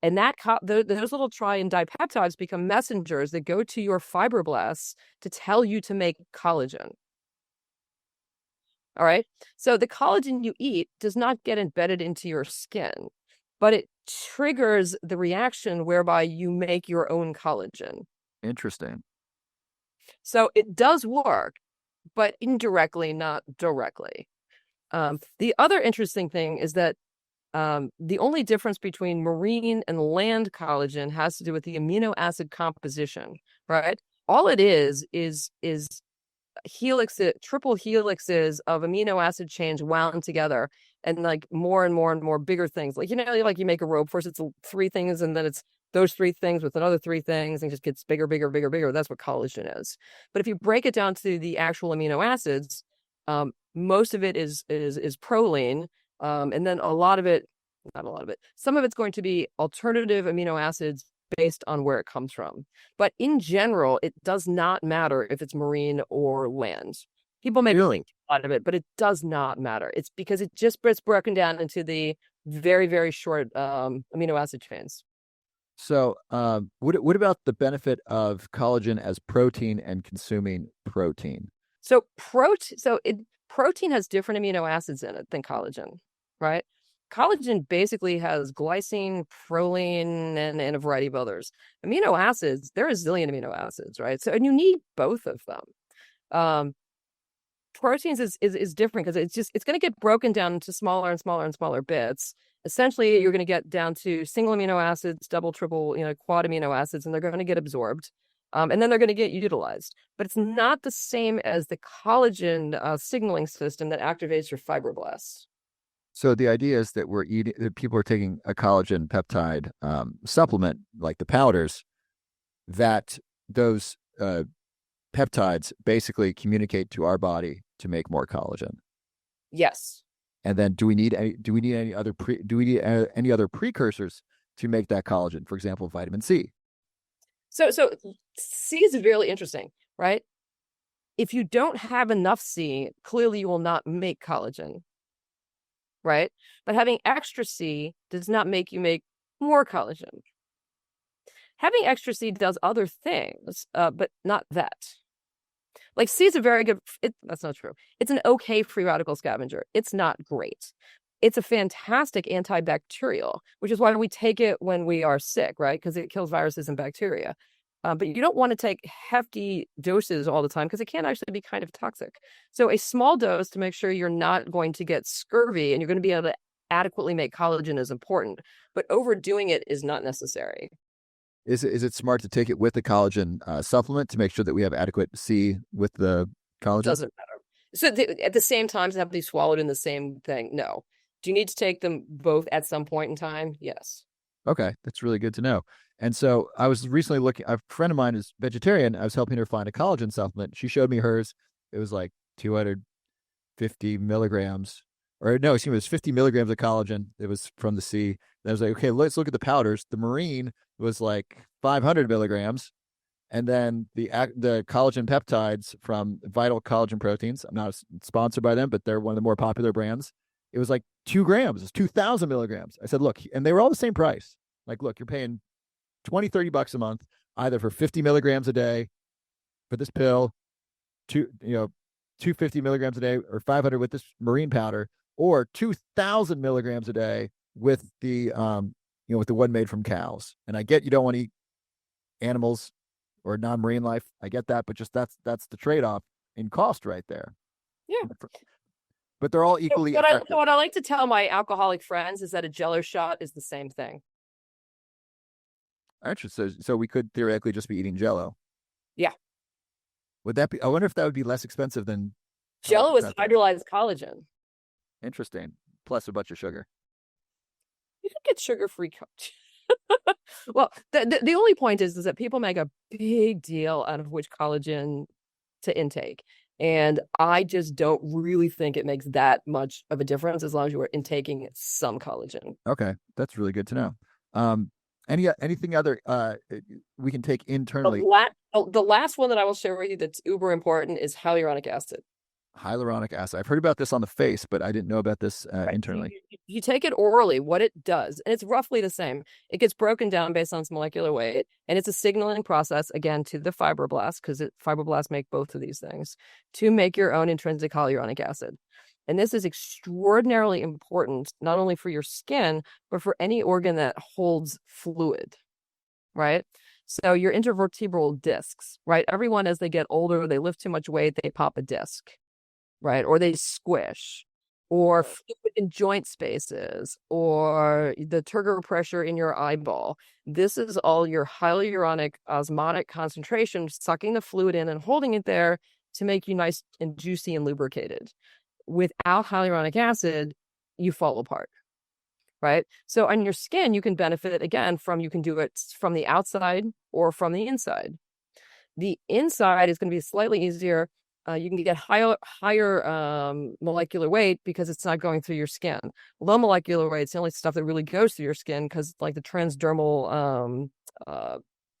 And those little tri and dipeptides become messengers that go to your fibroblasts to tell you to make collagen. All right. So the collagen you eat does not get embedded into your skin, but it triggers the reaction whereby you make your own collagen. Interesting. So it does work, but indirectly, not directly. The other interesting thing is that the only difference between marine and land collagen has to do with the amino acid composition, right? All it is triple helixes of amino acid chains wound together, and like more and more and more bigger things. Like, like you make a rope, first it's 3 things, and then it's those 3 things with another 3 things, and it just gets bigger, bigger, bigger, bigger. That's what collagen is. But if you break it down to the actual amino acids, most of it is proline, and then not a lot of it, some of it's going to be alternative amino acids based on where it comes from. But in general, it does not matter if it's marine or land. People may think a lot of it, but it does not matter. It's because it just gets broken down into the very, very short amino acid chains. So what about the benefit of collagen as protein and consuming protein? So protein has different amino acids in it than collagen, right? Collagen basically has glycine, proline, and a variety of others. Amino acids, there are a zillion amino acids, right? So, and you need both of them. Proteins is different because it's going to get broken down into smaller and smaller and smaller bits. Essentially, you're going to get down to single amino acids, double, triple, quad amino acids, and they're going to get absorbed. And then they're going to get utilized. But it's not the same as the collagen signaling system that activates your fibroblasts. So the idea is that people are taking a collagen peptide supplement, like the powders, that those peptides basically communicate to our body to make more collagen. Yes. And then do we need any other precursors to make that collagen? For example, vitamin C. So C is really interesting, right? If you don't have enough C, clearly you will not make collagen. Right? But having extra C does not make you make more collagen. Having extra C does other things, but not that. Like C is a very good, that's not true. It's an okay free radical scavenger. It's not great. It's a fantastic antibacterial, which is why we take it when we are sick, right? Because it kills viruses and bacteria. But you don't want to take hefty doses all the time because it can actually be kind of toxic. So a small dose to make sure you're not going to get scurvy and you're going to be able to adequately make collagen is important. But overdoing it is not necessary. Is it smart to take it with the collagen supplement to make sure that we have adequate C with the collagen? It doesn't matter. So at the same time, to have to be swallowed in the same thing? No. Do you need to take them both at some point in time? Yes. Okay, that's really good to know. And so I was recently looking, a friend of mine is vegetarian. I was helping her find a collagen supplement. She showed me hers. It was like 250 milligrams, or no, excuse me, it was 50 milligrams of collagen. It was from the sea. And I was like, okay, let's look at the powders. The marine was like 500 milligrams. And then the collagen peptides from Vital Collagen Proteins, I'm not sponsored by them, but they're one of the more popular brands. It was like 2 grams. It's 2,000 milligrams. I said, look, and they were all the same price. Like, look, you're paying $20-$30 a month, either for 50 milligrams a day for this pill, 250 milligrams a day, or 500 with this marine powder, or 2,000 milligrams a day with the with the one made from cows. And I get you don't want to eat animals or non-marine life. I get that, but just that's the trade-off in cost right there. Yeah. But they're all equally effective. What I like to tell my alcoholic friends is that a Jello shot is the same thing. Actually, so we could theoretically just be eating Jello. Yeah. Would that be? I wonder if that would be less expensive than Jello is hydrolyzed collagen. Interesting. Plus a bunch of sugar. You can get sugar-free collagen. Well, the only point is that people make a big deal out of which collagen to intake. And I just don't really think it makes that much of a difference as long as you are intaking some collagen. Okay. That's really good to know. Anything other we can take internally? The last one that I will share with you that's uber important is hyaluronic acid. Hyaluronic acid. I've heard about this on the face, but I didn't know about this internally. You take it orally. What it does, and it's roughly the same. It gets broken down based on its molecular weight, and it's a signaling process, again, to the fibroblasts, because fibroblasts make both of these things, to make your own intrinsic hyaluronic acid. And this is extraordinarily important, not only for your skin, but for any organ that holds fluid, right? So your intervertebral discs, right? Everyone, as they get older, they lift too much weight, they pop a disc, right? Or they squish. or fluid in joint spaces, or the turgor pressure in your eyeball. This is all your hyaluronic osmotic concentration sucking the fluid in and holding it there to make you nice and juicy and lubricated. Without hyaluronic acid, you fall apart, right? So on your skin, you can benefit again you can do it from the outside or from the inside. The inside is going to be slightly easier. You can get higher molecular weight because it's not going through your skin. Low molecular weight is the only stuff that really goes through your skin because like the transdermal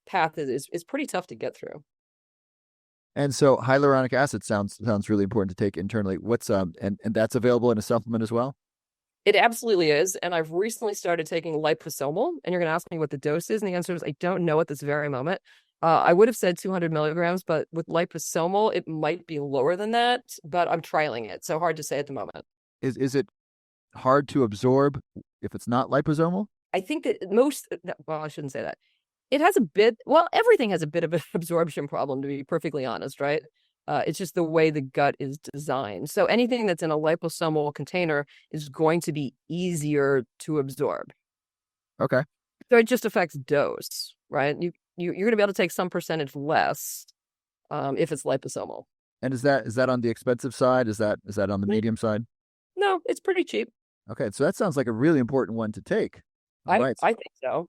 path is pretty tough to get through. And so hyaluronic acid sounds really important to take internally. What's and that's available in a supplement as well? It absolutely is. And I've recently started taking liposomal, and you're going to ask me what the dose is. And the answer is I don't know at this very moment. I would have said 200 milligrams, but with liposomal, it might be lower than that, but I'm trialing it. So hard to say at the moment. Is it hard to absorb if it's not liposomal? I think that I shouldn't say that. It has everything has a bit of an absorption problem, to be perfectly honest, right? It's just the way the gut is designed. So anything that's in a liposomal container is going to be easier to absorb. Okay. So it just affects dose, right? You're going to be able to take some percentage less if it's liposomal. And is that on the expensive side? Is that on the medium side? No, it's pretty cheap. Okay, so that sounds like a really important one to take. I think so.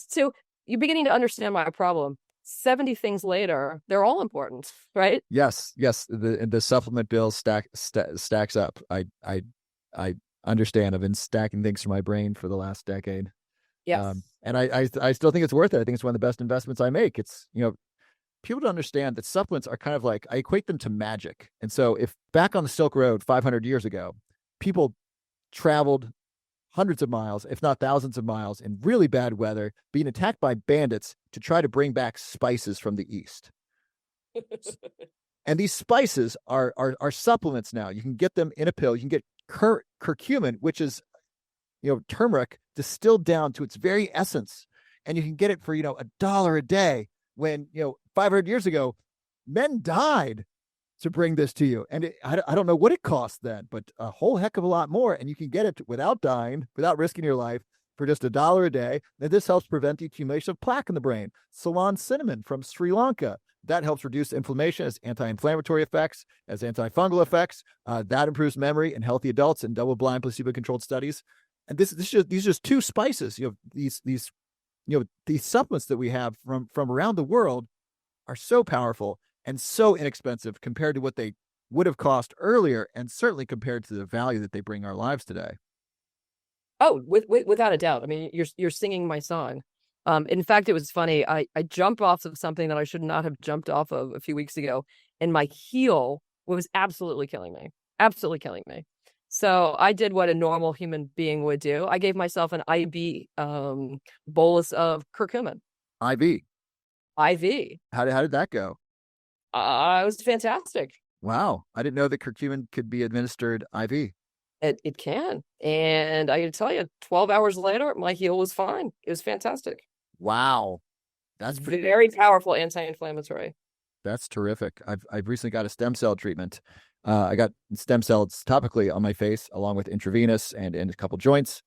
So you're beginning to understand my problem. 70 things later, they're all important, right? Yes. The supplement bill stacks up. I understand. I've been stacking things for my brain for the last decade. Yes. And I still think it's worth it. I think it's one of the best investments I make. It's, people don't understand that supplements are kind of like, I equate them to magic. And so if back on the Silk Road 500 years ago, people traveled hundreds of miles, if not thousands of miles in really bad weather, being attacked by bandits to try to bring back spices from the East. And these spices are supplements now. You can get them in a pill. You can get curcumin, which is, turmeric distilled down to its very essence. And you can get it for, $1 a day when, 500 years ago, men died to bring this to you. And I don't know what it cost then, but a whole heck of a lot more. And you can get it without dying, without risking your life, for just $1 a day. And this helps prevent the accumulation of plaque in the brain. Ceylon cinnamon from Sri Lanka. That helps reduce inflammation, has anti-inflammatory effects, has antifungal effects. That improves memory in healthy adults in double-blind placebo-controlled studies. And these are just two spices. These supplements that we have from around the world are so powerful and so inexpensive compared to what they would have cost earlier, and certainly compared to the value that they bring our lives today. Oh, without a doubt. I mean, you're singing my song. In fact, it was funny. I jumped off of something that I should not have jumped off of a few weeks ago, and my heel was absolutely killing me. Absolutely killing me. So I did what a normal human being would do. I gave myself an IV bolus of curcumin. IV. How did that go? It was fantastic. Wow. I didn't know that curcumin could be administered IV. It can. And I can tell you, 12 hours later, my heel was fine. It was fantastic. Wow. That's very powerful anti-inflammatory. That's terrific. I've recently got a stem cell treatment. I got stem cells topically on my face, along with intravenous and in a couple joints.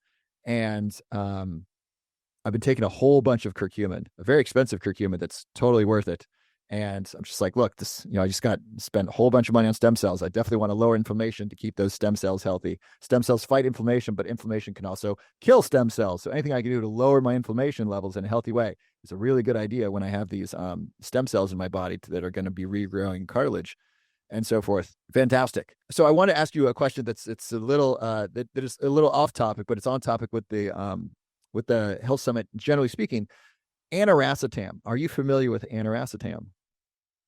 And I've been taking a whole bunch of curcumin, a very expensive curcumin that's totally worth it. And I'm just like, look, this, I just got spent a whole bunch of money on stem cells. I definitely want to lower inflammation to keep those stem cells healthy. Stem cells fight inflammation, but inflammation can also kill stem cells. So anything I can do to lower my inflammation levels in a healthy way is a really good idea when I have these stem cells in my body that are going to be regrowing cartilage and so forth. Fantastic. So I want to ask you a question it's a little that is a little off topic, but it's on topic with the Health Summit. Generally speaking, aniracetam. Are you familiar with aniracetam?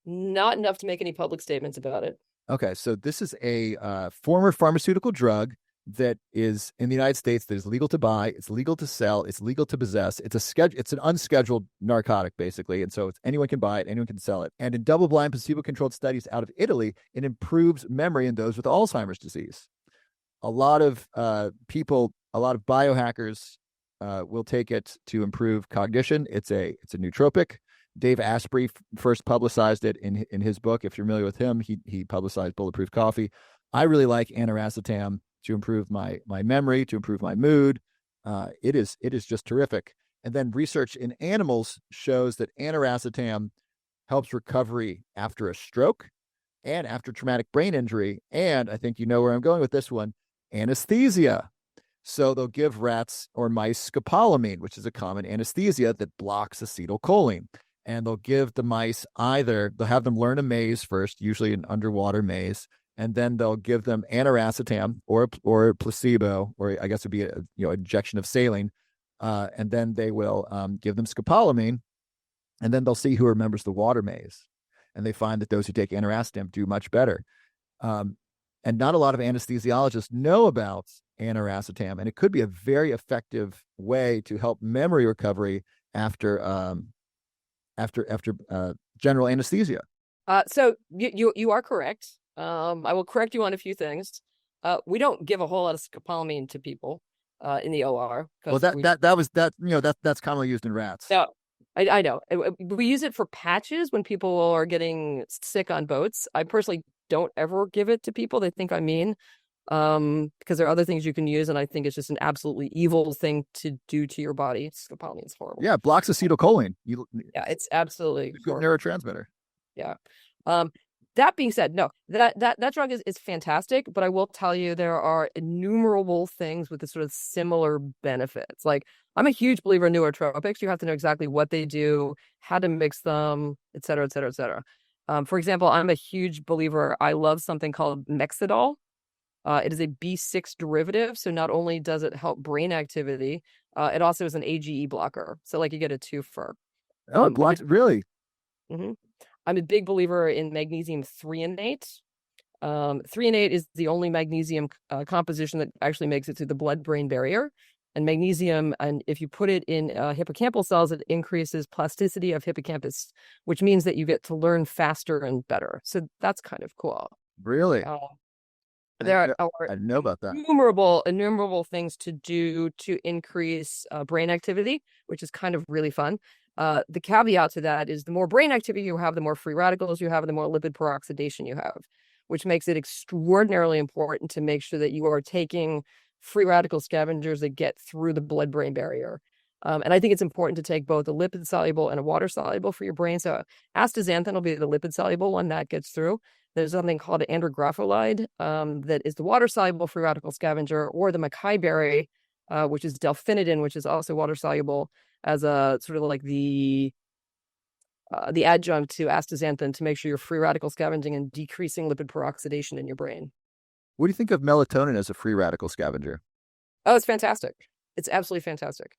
Not enough to make any public statements about it. Okay, so this is a former pharmaceutical drug that is in the United States that is legal to buy, it's legal to sell, it's legal to possess. It's an unscheduled narcotic, basically, and so anyone can buy it, anyone can sell it. And in double-blind, placebo-controlled studies out of Italy, it improves memory in those with Alzheimer's disease. A lot of people, a lot of biohackers will take it to improve cognition. It's a nootropic. Dave Asprey first publicized it in his book. If you're familiar with him, he publicized Bulletproof Coffee. I really like aniracetam to improve my memory, to improve my mood. It is just terrific. And then research in animals shows that aniracetam helps recovery after a stroke and after traumatic brain injury. And I think you know where I'm going with this one, anesthesia. So they'll give rats or mice scopolamine, which is a common anesthesia that blocks acetylcholine. And they'll give the mice they'll have them learn a maze first, usually an underwater maze, and then they'll give them aniracetam or a placebo, or I guess it would be a injection of saline, and then they will give them scopolamine, and then they'll see who remembers the water maze. And they find that those who take aniracetam do much better. And not a lot of anesthesiologists know about aniracetam, and it could be a very effective way to help memory recovery after general anesthesia. So you are correct. I will correct you on a few things. We don't give a whole lot of scopolamine to people in the OR. Well, that's commonly used in rats. No, I know. We use it for patches when people are getting sick on boats. I personally don't ever give it to people. They think I'm mean, because there are other things you can use, and I think it's just an absolutely evil thing to do to your body. Scopolamine is horrible. Yeah, it blocks acetylcholine. Yeah, it's absolutely a neurotransmitter. Yeah. That being said, no, that drug is fantastic, but I will tell you there are innumerable things with the sort of similar benefits. Like, I'm a huge believer in nootropics. You have to know exactly what they do, how to mix them, et cetera, et cetera, et cetera. For example, I'm a huge believer. I love something called Mexidol. It is a B6 derivative. So not only does it help brain activity, it also is an AGE blocker. So like you get a twofer. Oh, it blocks, really? Mm-hmm. I'm a big believer in magnesium threonate. Threonate is the only magnesium composition that actually makes it through the blood-brain barrier. And magnesium, and if you put it in hippocampal cells, it increases plasticity of hippocampus, which means that you get to learn faster and better. So that's kind of cool. Really? There are I didn't know about that. Innumerable things to do to increase brain activity, which is kind of really fun. The caveat to that is the more brain activity you have, the more free radicals you have, and the more lipid peroxidation you have, which makes it extraordinarily important to make sure that you are taking free radical scavengers that get through the blood-brain barrier. And I think it's important to take both a lipid-soluble and a water-soluble for your brain. So astaxanthin will be the lipid-soluble one that gets through. There's something called andrographolide that is the water-soluble free radical scavenger, or the Mackay berry, which is delphinidin, which is also water-soluble, as a sort of like the adjunct to astaxanthin to make sure you're free radical scavenging and decreasing lipid peroxidation in your brain. What do you think of melatonin as a free radical scavenger? Oh, it's fantastic. It's absolutely fantastic.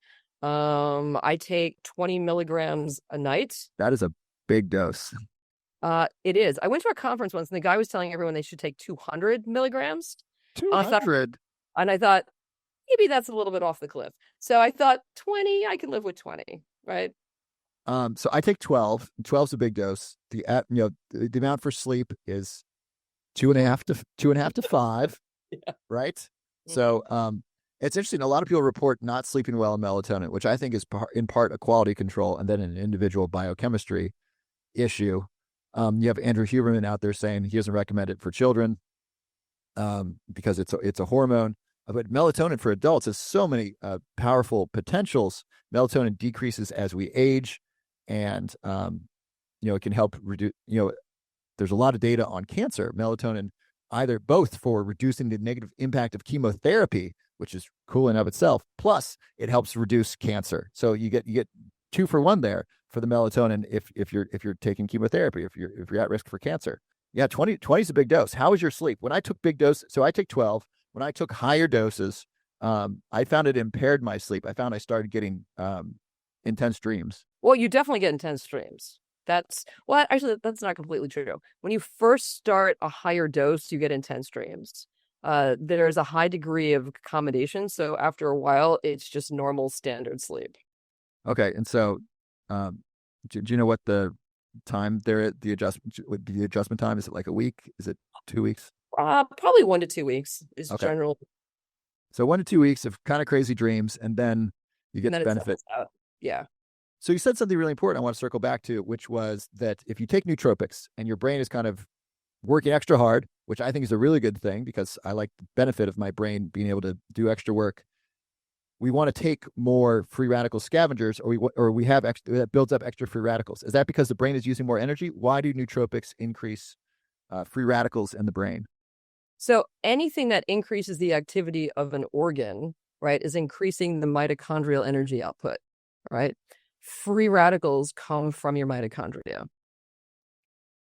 I take 20 milligrams a night. That is a big dose. It is. I went to a conference once and the guy was telling everyone they should take 200 milligrams. 200? And I thought, maybe that's a little bit off the cliff. So I thought 20, I can live with 20, right? So I take 12. 12 is a big dose. The amount for sleep is 2.5 to 5, yeah. Right? Mm-hmm. So it's interesting. A lot of people report not sleeping well on melatonin, which I think is in part a quality control and then an individual biochemistry issue. You have Andrew Huberman out there saying he doesn't recommend it for children because it's a hormone. But melatonin for adults has so many powerful potentials. Melatonin decreases as we age, and it can help reduce. There's a lot of data on cancer. Melatonin, both for reducing the negative impact of chemotherapy, which is cool in of itself. Plus, it helps reduce cancer. So you get 2 for 1 there for the melatonin if you're taking chemotherapy, if you're at risk for cancer. Yeah, 20 is a big dose. How is your sleep? When I took big dose, so I take 12. When I took higher doses, I found it impaired my sleep. I found I started getting intense dreams. Well, you definitely get intense dreams. Actually, that's not completely true. When you first start a higher dose, you get intense dreams. There's a high degree of accommodation. So after a while, it's just normal standard sleep. Okay. And so do you know what the time there, the adjustment time? Is it like a week? Is it 2 weeks? Probably 1 to 2 weeks is general. So 1 to 2 weeks of kind of crazy dreams, and then you get the benefit. Yeah. So you said something really important I want to circle back to, which was that if you take nootropics and your brain is kind of working extra hard which I think is a really good thing because I like the benefit of my brain being able to do extra work. We want to take more free radical scavengers, or we have that builds up extra free radicals. Is that because the brain is using more energy? Why do nootropics increase free radicals in the brain? So anything that increases the activity of an organ, right, is increasing the mitochondrial energy output, right? Free radicals come from your mitochondria.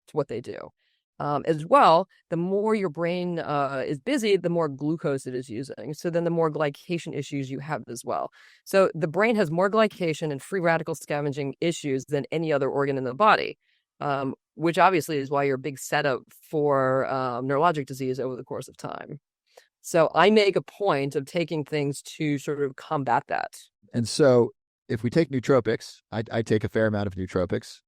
It's what they do. As well, the more your brain is busy, the more glucose it is using. So then the more glycation issues you have as well. So the brain has more glycation and free radical scavenging issues than any other organ in the body, which obviously is why you're a big setup for neurologic disease over the course of time. So I make a point of taking things to sort of combat that. And so if we take nootropics, I take a fair amount of nootropics.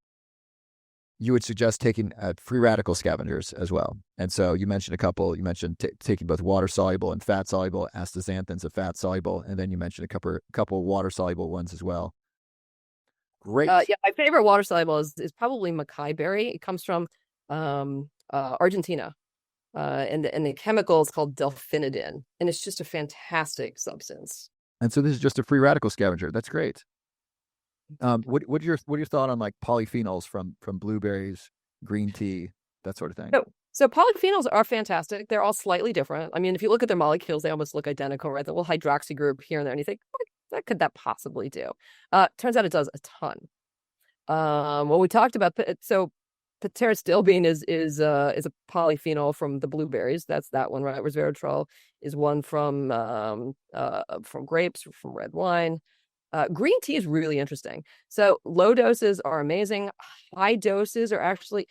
You would suggest taking free radical scavengers as well. And so you mentioned a couple. You mentioned taking both water soluble and fat soluble. Astaxanthins are fat soluble, and then you mentioned a couple water soluble ones as well. Great. Yeah, my favorite water soluble is probably Mackay berry. It comes from Argentina, and the chemical is called delphinidin, and it's just a fantastic substance. And so this is just a free radical scavenger. That's great. What's your thought on like polyphenols from blueberries, green tea, that sort of thing? So polyphenols are fantastic. They're all slightly different. I mean, if you look at their molecules, they almost look identical, right? The little hydroxy group here and there, and you think, what could that possibly do? Turns out it does a ton. Well, we talked about so pteridilbine is a polyphenol from the blueberries. That's that one, right? Resveratrol is one from grapes, from red wine. Green tea is really interesting. So low doses are amazing. High doses are actually,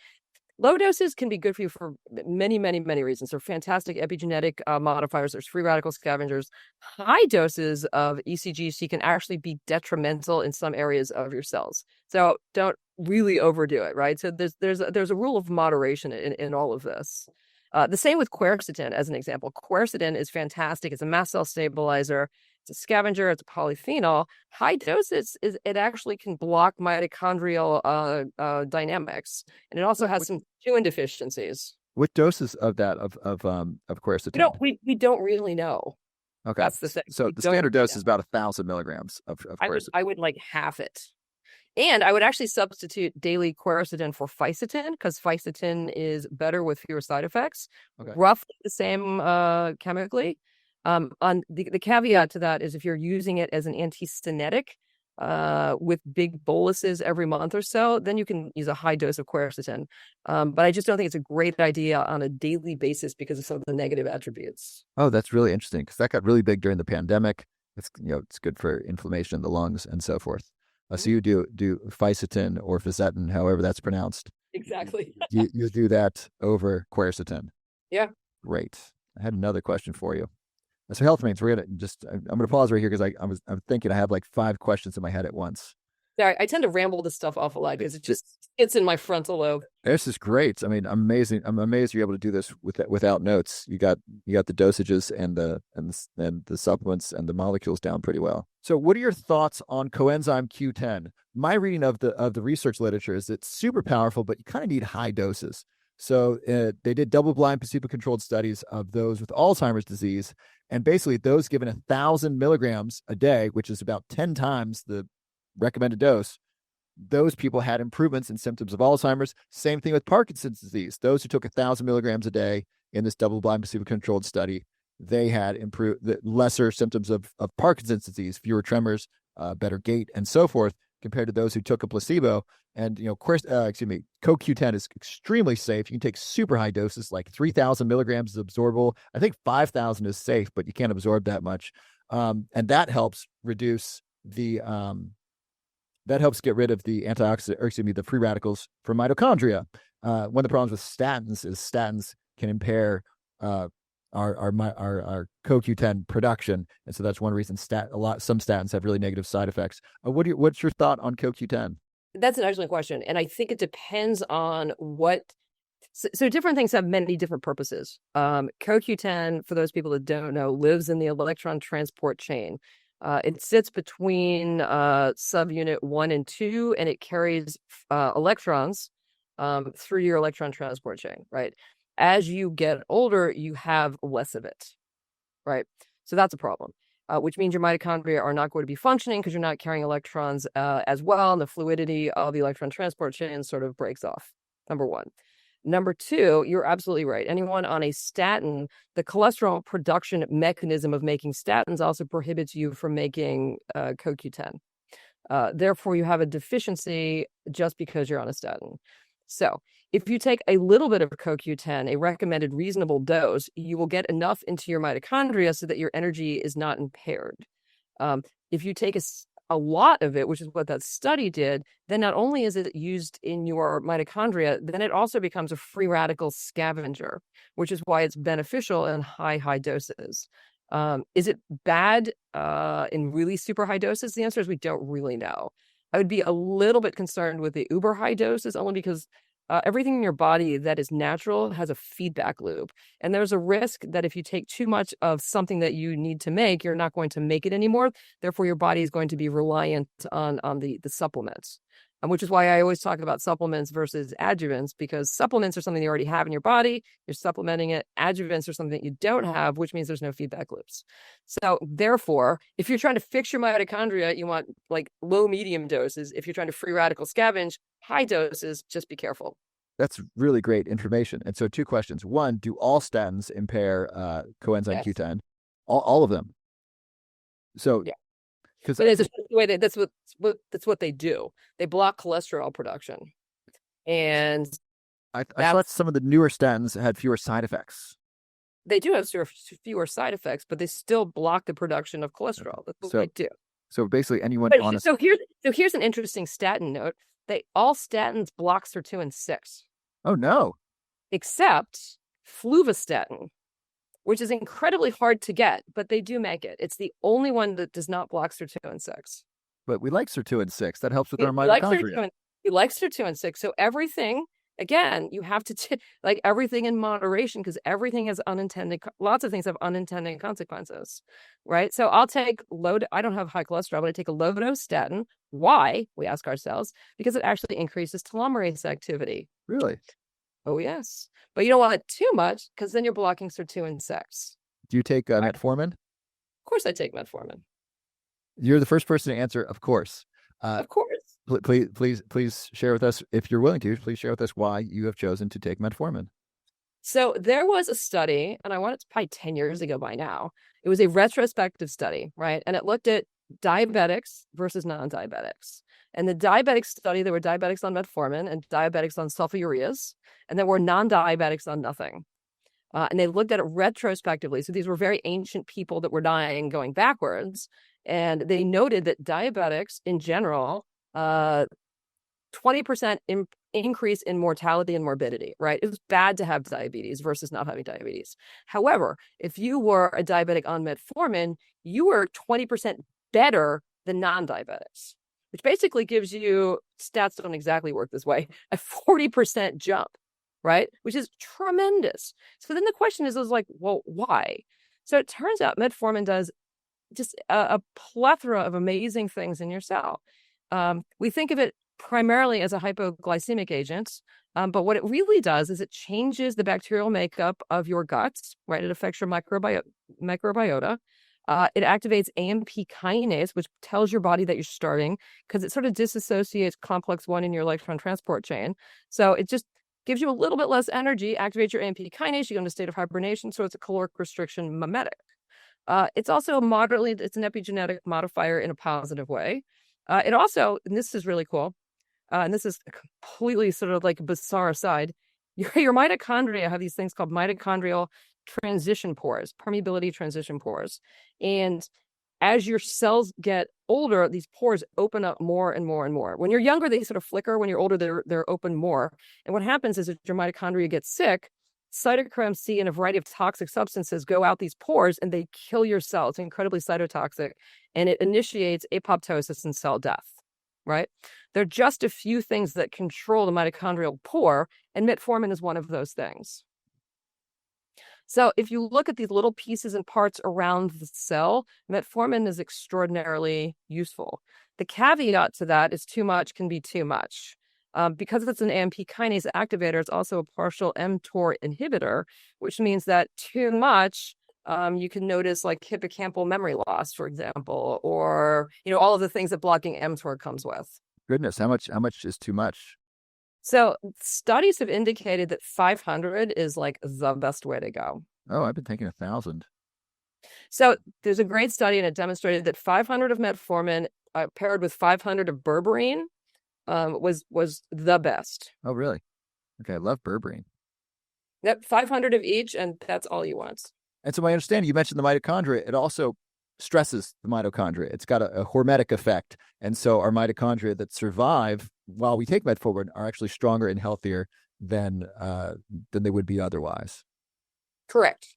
low doses can be good for you for many, many, many reasons. They're fantastic epigenetic modifiers. There's free radical scavengers. High doses of ECGC can actually be detrimental in some areas of your cells. So don't really overdo it, right? So there's a rule of moderation in all of this. The same with quercetin as an example. Quercetin is fantastic. It's a mast cell stabilizer. It's a scavenger. It's a polyphenol. High doses it actually can block mitochondrial dynamics, and it also has some sirtuin deficiencies. What doses of that of quercetin? We don't really know. Okay, that's the thing. So the standard dose is about 1,000 milligrams of quercetin. I would like half it. And I would actually substitute daily quercetin for fisetin, because fisetin is better with fewer side effects. Okay. Roughly the same chemically. On the caveat to that is if you're using it as an antisynetic with big boluses every month or so, then you can use a high dose of quercetin. But I just don't think it's a great idea on a daily basis because of some of the negative attributes. Oh, that's really interesting, because that got really big during the pandemic. It's good for inflammation in the lungs and so forth. So you do fisetin or fisetin, however that's pronounced. Exactly. you do that over quercetin. Yeah. Great. I had another question for you. So health mates, I'm gonna pause right here because I'm thinking I have like 5 questions in my head at once. Sorry, I tend to ramble this stuff off a lot because it's in my frontal lobe. This is great. I mean, amazing. I'm amazed you're able to do this without notes. You got the dosages and the supplements and the molecules down pretty well. So what are your thoughts on coenzyme Q10? My reading of the research literature is it's super powerful, but you kind of need high doses. So they did double-blind, placebo-controlled studies of those with Alzheimer's disease, and basically those given 1,000 milligrams a day, which is about 10 times the recommended dose, those people had improvements in symptoms of Alzheimer's. Same thing with Parkinson's disease. Those who took 1,000 milligrams a day in this double-blind, placebo-controlled study, they had improved lesser symptoms of Parkinson's disease, fewer tremors, better gait, and so forth, compared to those who took a placebo. And CoQ10 is extremely safe. You can take super high doses, like 3,000 milligrams is absorbable. I think 5,000 is safe, but you can't absorb that much. And that helps reduce the that helps get rid of the the free radicals from mitochondria. One of the problems with statins is statins can impair our CoQ10 production, and so that's one reason some statins have really negative side effects. What's your thought on CoQ10? That's an excellent question, and I think it depends on what. So different things have many different purposes. CoQ10, for those people that don't know, lives in the electron transport chain. It sits between subunit 1 and 2, and it carries electrons through your electron transport chain, right? As you get older, you have less of it, right? So that's a problem, which means your mitochondria are not going to be functioning because you're not carrying electrons as well, and the fluidity of the electron transport chain sort of breaks off, number one. Number two, you're absolutely right. Anyone on a statin, the cholesterol production mechanism of making statins also prohibits you from making CoQ10. Therefore, you have a deficiency just because you're on a statin. So if you take a little bit of CoQ10, a recommended reasonable dose, you will get enough into your mitochondria so that your energy is not impaired. If you take a lot of it, which is what that study did, then not only is it used in your mitochondria, then it also becomes a free radical scavenger, which is why it's beneficial in high doses. Is it bad in really super high doses? The answer is we don't really know. I would be a little bit concerned with the uber high doses only because everything in your body that is natural has a feedback loop. And there's a risk that if you take too much of something that you need to make, you're not going to make it anymore. Therefore, your body is going to be reliant on the supplements. Which is why I always talk about supplements versus adjuvants, because supplements are something you already have in your body. You're supplementing it. Adjuvants are something that you don't have, which means there's no feedback loops. So therefore, if you're trying to fix your mitochondria, you want like low, medium doses. If you're trying to free radical scavenge, high doses, just be careful. That's really great information. And so 2 questions. One, do all statins impair coenzyme Q10? All of them. So yeah. But it's the way that's what they do. They block cholesterol production, and I thought some of the newer statins had fewer side effects. They do have fewer side effects, but they still block the production of cholesterol. That's what they do. So basically, anyone on a... So here's an interesting statin note. All statins block sirtuin 6. Oh no! Except fluvastatin, which is incredibly hard to get, but they do make it. It's the only one that does not block sirtuin 6. But we like sirtuin 6. That helps with our mitochondria. We like sirtuin 6. So everything, again, you have to like everything in moderation, because everything has lots of things have unintended consequences, right? So I'll take I don't have high cholesterol, but I take a low dose statin. Why? We ask ourselves, because it actually increases telomerase activity. Really? Oh, yes. But you don't want it too much, because then you're blocking sirtuin 6. Do you take metformin? Of course I take metformin. You're the first person to answer, of course. Of course. Please share with us, if you're willing to, please share with us why you have chosen to take metformin. So there was a study, and I want it's probably 10 years ago by now. It was a retrospective study, right? And it looked at diabetics versus non-diabetics. And the diabetic study, there were diabetics on metformin and diabetics on sulfonylureas, and there were non-diabetics on nothing. And they looked at it retrospectively. So these were very ancient people that were dying going backwards. And they noted that diabetics in general, 20% increase in mortality and morbidity, right? It was bad to have diabetes versus not having diabetes. However, if you were a diabetic on metformin, you were 20% better than non-diabetics, which basically gives you, stats don't exactly work this way, a 40% jump, right? Which is tremendous. So then the question is like, well, why? So it turns out metformin does just a plethora of amazing things in your cell. We think of it primarily as a hypoglycemic agent, but what it really does is it changes the bacterial makeup of your guts, right? It affects your microbiota. It activates AMP kinase, which tells your body that you're starving, because it sort of disassociates complex 1 in your electron transport chain. So it just gives you a little bit less energy, activates your AMP kinase, you go into a state of hibernation, so it's a caloric restriction mimetic. It's also it's an epigenetic modifier in a positive way. It also, and this is really cool, and this is completely sort of like a bizarre aside, your mitochondria have these things called mitochondrial transition pores, permeability transition pores. And as your cells get older, these pores open up more and more and more. When you're younger, they sort of flicker. When you're older, they're open more. And what happens is if your mitochondria gets sick, cytochrome C and a variety of toxic substances go out these pores and they kill your cells. It's incredibly cytotoxic, and it initiates apoptosis and cell death, right? There are just a few things that control the mitochondrial pore, and metformin is one of those things. So if you look at these little pieces and parts around the cell, metformin is extraordinarily useful. The caveat to that is too much can be too much. Because it's an AMP kinase activator, it's also a partial mTOR inhibitor, which means that too much, you can notice like hippocampal memory loss, for example, or all of the things that blocking mTOR comes with. Goodness, how much is too much? So studies have indicated that 500 is like the best way to go. Oh, I've been thinking 1,000. So there's a great study, and it demonstrated that 500 of metformin paired with 500 of berberine was the best. Oh, really? Okay, I love berberine. Yep, 500 of each, and that's all you want. And so my understanding, you mentioned the mitochondria, it also stresses the mitochondria. It's got a hormetic effect. And so our mitochondria that survive while we take metformin are actually stronger and healthier than they would be otherwise. Correct.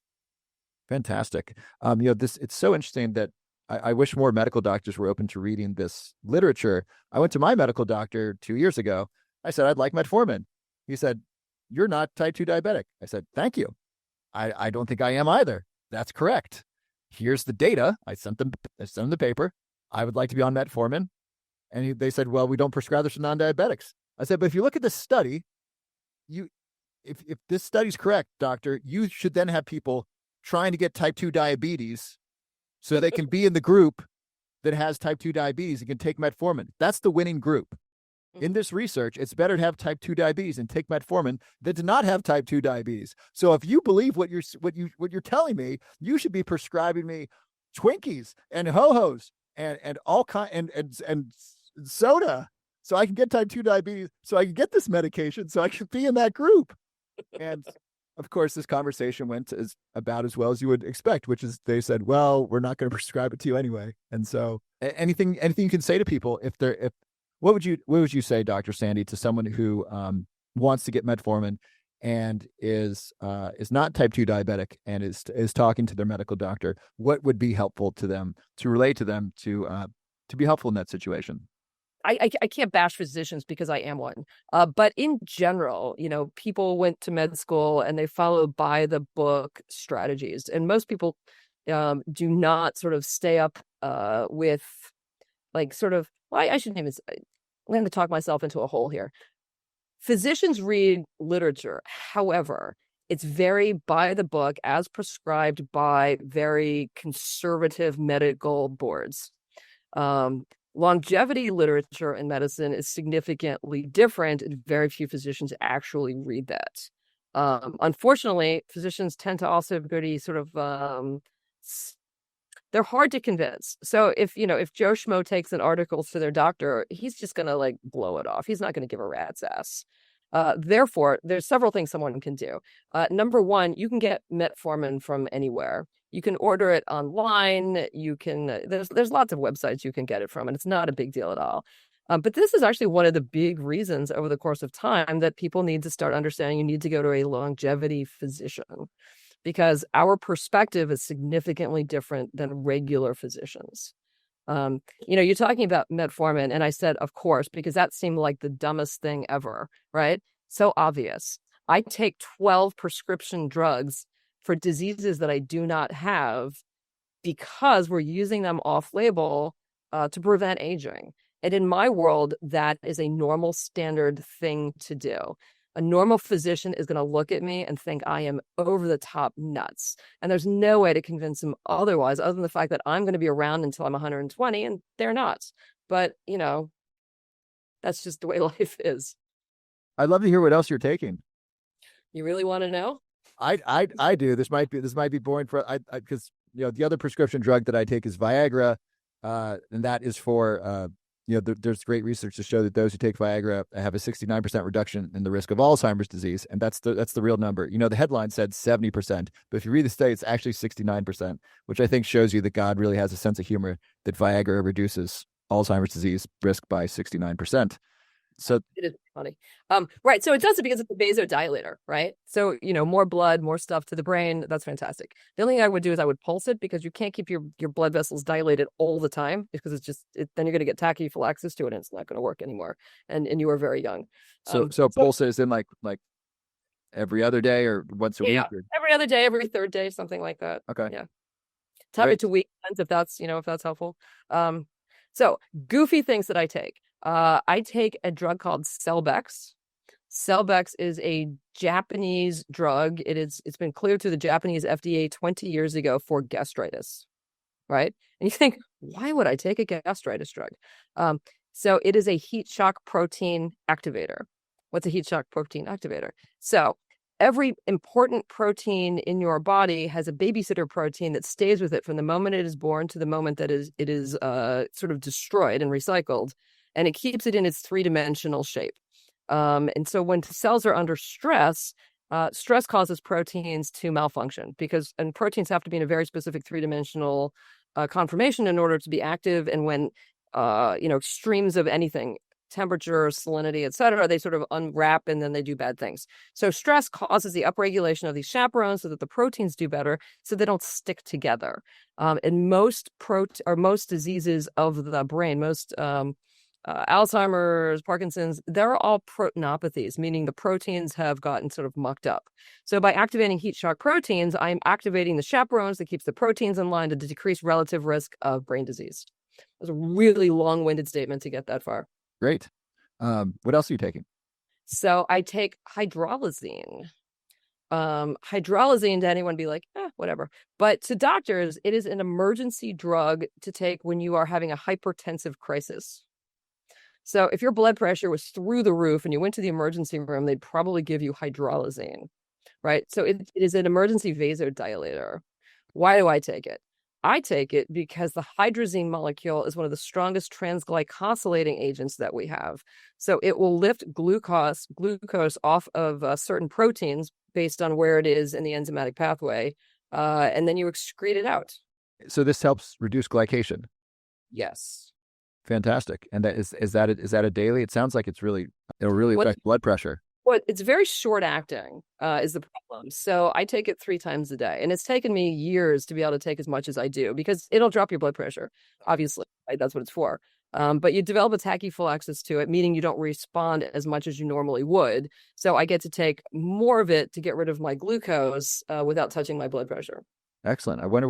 Fantastic. It's so interesting that I wish more medical doctors were open to reading this literature. I went to my medical doctor 2 years ago. I said, I'd like metformin. He said, you're not type 2 diabetic. I said, thank you. I don't think I am either. That's correct. Here's the data. I sent them the paper. I would like to be on metformin. And they said, well, we don't prescribe this for non-diabetics. I said, but if you look at this study, if this study's correct, doctor, you should then have people trying to get type 2 diabetes so they can be in the group that has type 2 diabetes and can take metformin. That's the winning group. In this research, it's better to have type 2 diabetes and take metformin than to not have type 2 diabetes. So if you believe what you're telling me, you should be prescribing me Twinkies and Ho-Hos and all kind and soda so I can get type 2 diabetes, so I can get this medication, so I can be in that group. And of course, this conversation went about as well as you would expect, which is they said, well, we're not going to prescribe it to you anyway. And so anything you can say to people, what would you say, Dr. Sandy, to someone who wants to get metformin and is not type 2 diabetic and is talking to their medical doctor? What would be helpful to them, to relate to them, to be helpful in that situation? I can't bash physicians because I am one. But in general, people went to med school and they followed by the book strategies. And most people do not sort of stay up with like sort of, well, I shouldn't even, I'm going to talk myself into a hole here. Physicians read literature. However, it's very by the book as prescribed by very conservative medical boards. Longevity literature in medicine is significantly different, and very few physicians actually read that. Unfortunately, physicians tend to also be sort of they're hard to convince. So if Joe Schmo takes an article to their doctor, he's just gonna like blow it off. He's not gonna give a rat's ass. Therefore, there's several things someone can do. Number one, you can get metformin from anywhere. You can order it online. You can there's lots of websites you can get it from, and it's not a big deal at all. But this is actually one of the big reasons over the course of time that people need to start understanding you need to go to a longevity physician, because our perspective is significantly different than regular physicians. You're talking about metformin, and I said, of course, because that seemed like the dumbest thing ever, right? So obvious. I take 12 prescription drugs for diseases that I do not have because we're using them off-label to prevent aging. And in my world, that is a normal standard thing to do. A normal physician is going to look at me and think I am over the top nuts. And there's no way to convince them otherwise, other than the fact that I'm going to be around until I'm 120 and they're not. But, that's just the way life is. I'd love to hear what else you're taking. You really want to know? I do. This might be boring for because the other prescription drug that I take is Viagra, and that is for there's great research to show that those who take Viagra have a 69% reduction in the risk of Alzheimer's disease, and that's the real number. The headline said 70%, but if you read the study, it's actually 69%, which I think shows you that God really has a sense of humor that Viagra reduces Alzheimer's disease risk by 69%. So it is funny. Right. So it does it because it's a vasodilator, right? So, more blood, more stuff to the brain. That's fantastic. The only thing I would do is I would pulse it, because you can't keep your blood vessels dilated all the time, because then you're going to get tachyphylaxis to it, and it's not going to work anymore. And you are very young. So pulse it is in like every other day or once a week? Or... Every other day, every third day, something like that. Okay. Yeah. Time it to weekends if that's helpful. So goofy things that I take. I take a drug called Cellbex. Cellbex is a Japanese drug. It's been cleared through the Japanese FDA 20 years ago for gastritis, right? And you think, why would I take a gastritis drug? So it is a heat shock protein activator. What's a heat shock protein activator? So every important protein in your body has a babysitter protein that stays with it from the moment it is born to the moment that it is sort of destroyed and recycled, and it keeps it in its three-dimensional shape. And so when cells are under stress, stress causes proteins to malfunction and proteins have to be in a very specific three-dimensional conformation in order to be active. And when extremes of anything, temperature, salinity, etc., they sort of unwrap and then they do bad things. So stress causes the upregulation of these chaperones so that the proteins do better, so they don't stick together. And most diseases of the brain, most Alzheimer's, Parkinson's, they're all proteinopathies, meaning the proteins have gotten sort of mucked up. So by activating heat shock proteins, I'm activating the chaperones that keeps the proteins in line to decrease relative risk of brain disease. It was a really long-winded statement to get that far. Great. What else are you taking? So I take hydralazine. Hydralazine, to anyone be like, whatever. But to doctors, it is an emergency drug to take when you are having a hypertensive crisis. So if your blood pressure was through the roof and you went to the emergency room, they'd probably give you hydralazine, right? So it is an emergency vasodilator. Why do I take it? I take it because the hydrazine molecule is one of the strongest transglycosylating agents that we have. So it will lift glucose off of certain proteins based on where it is in the enzymatic pathway, and then you excrete it out. So this helps reduce glycation. Yes. Fantastic. And that is that a daily? It sounds like it'll really affect blood pressure. Well, it's very short acting is the problem. So I take it 3 times a day, and it's taken me years to be able to take as much as I do because it'll drop your blood pressure. Obviously, right? That's what it's for. But you develop a tachyphylaxis to it, meaning you don't respond as much as you normally would. So I get to take more of it to get rid of my glucose without touching my blood pressure. Excellent. I wonder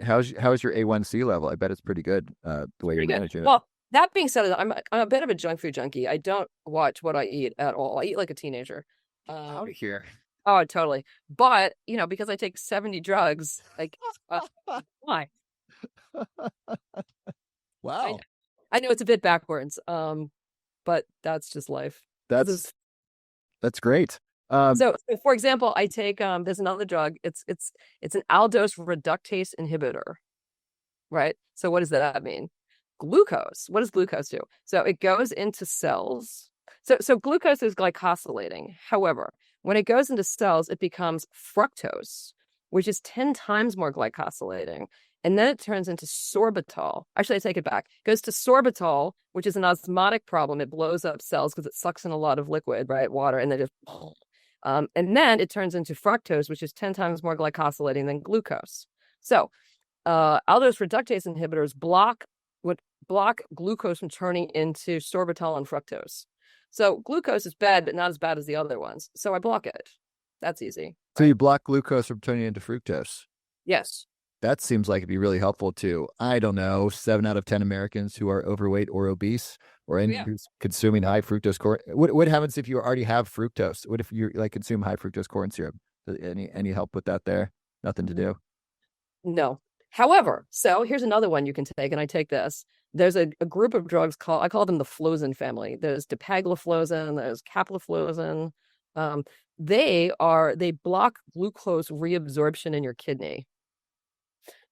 how's your A1C level? I bet it's pretty good the way you're managing it. Well, that being said, I'm a bit of a junk food junkie. I don't watch what I eat at all. I eat like a teenager. Out of here. Oh, totally. But, because I take 70 drugs, like, why? Wow. I know it's a bit backwards, but that's just life. That's great. So, for example, I take there's another drug. It's an aldose reductase inhibitor, right? So what does that mean? Glucose. What does glucose do? So it goes into cells. So glucose is glycosylating. However, when it goes into cells, it becomes fructose, which is 10 times more glycosylating. And then it turns into sorbitol. Actually, I take it back. It goes to sorbitol, which is an osmotic problem. It blows up cells because it sucks in a lot of liquid, right? Water, and then just and then it turns into fructose, which is 10 times more glycosylating than glucose. So aldose reductase inhibitors block glucose from turning into sorbitol and fructose. So glucose is bad, but not as bad as the other ones. So I block it. That's easy. So you block glucose from turning into fructose? Yes. That seems like it'd be really helpful to, I don't know, 7 out of 10 Americans who are overweight or obese or who's consuming high fructose corn. What happens if you already have fructose? What if you consume high fructose corn syrup? Any help with that there? Nothing to do? No. However, so here's another one you can take, and I take this. There's a group of drugs I call them the flozin family. There's dapagliflozin, there's capliflozin. They block glucose reabsorption in your kidney.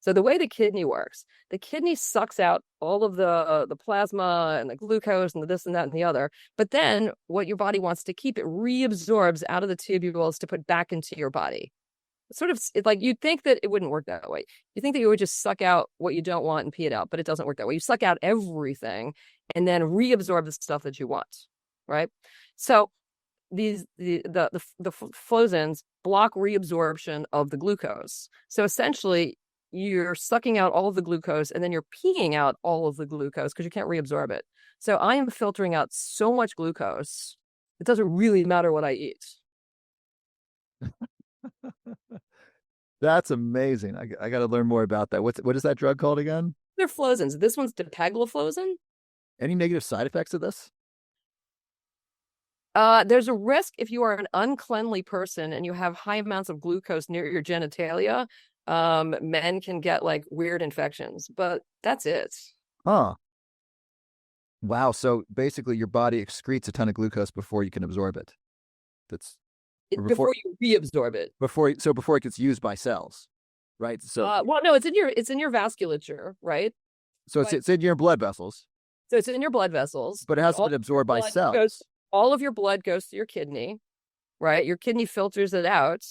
So the way the kidney works, the kidney sucks out all of the plasma and the glucose and the this and that and the other. But then what your body wants to keep, it reabsorbs out of the tubules to put back into your body. It's like you'd think that it wouldn't work that way. You think that you would just suck out what you don't want and pee it out, but it doesn't work that way. You suck out everything and then reabsorb the stuff that you want, right? So the flozins block reabsorption of the glucose. So essentially, you're sucking out all of the glucose and then you're peeing out all of the glucose because you can't reabsorb it. So I am filtering out so much glucose, it doesn't really matter what I eat. That's amazing. I got to learn more about that. What is that drug called again? They're flozins. This one's dapagliflozin. Any negative side effects of this? There's a risk if you are an uncleanly person and you have high amounts of glucose near your genitalia. Men can get like weird infections, but that's it. Huh. Wow. So basically, your body excretes a ton of glucose before you can absorb it. That's Before you reabsorb it. before it gets used by cells, right? So well, no, it's in your vasculature, right? so it's in your blood vessels, So it's in your blood vessels, but it has been absorbed by cells. All of your blood goes to your kidney, right? Your kidney filters it out,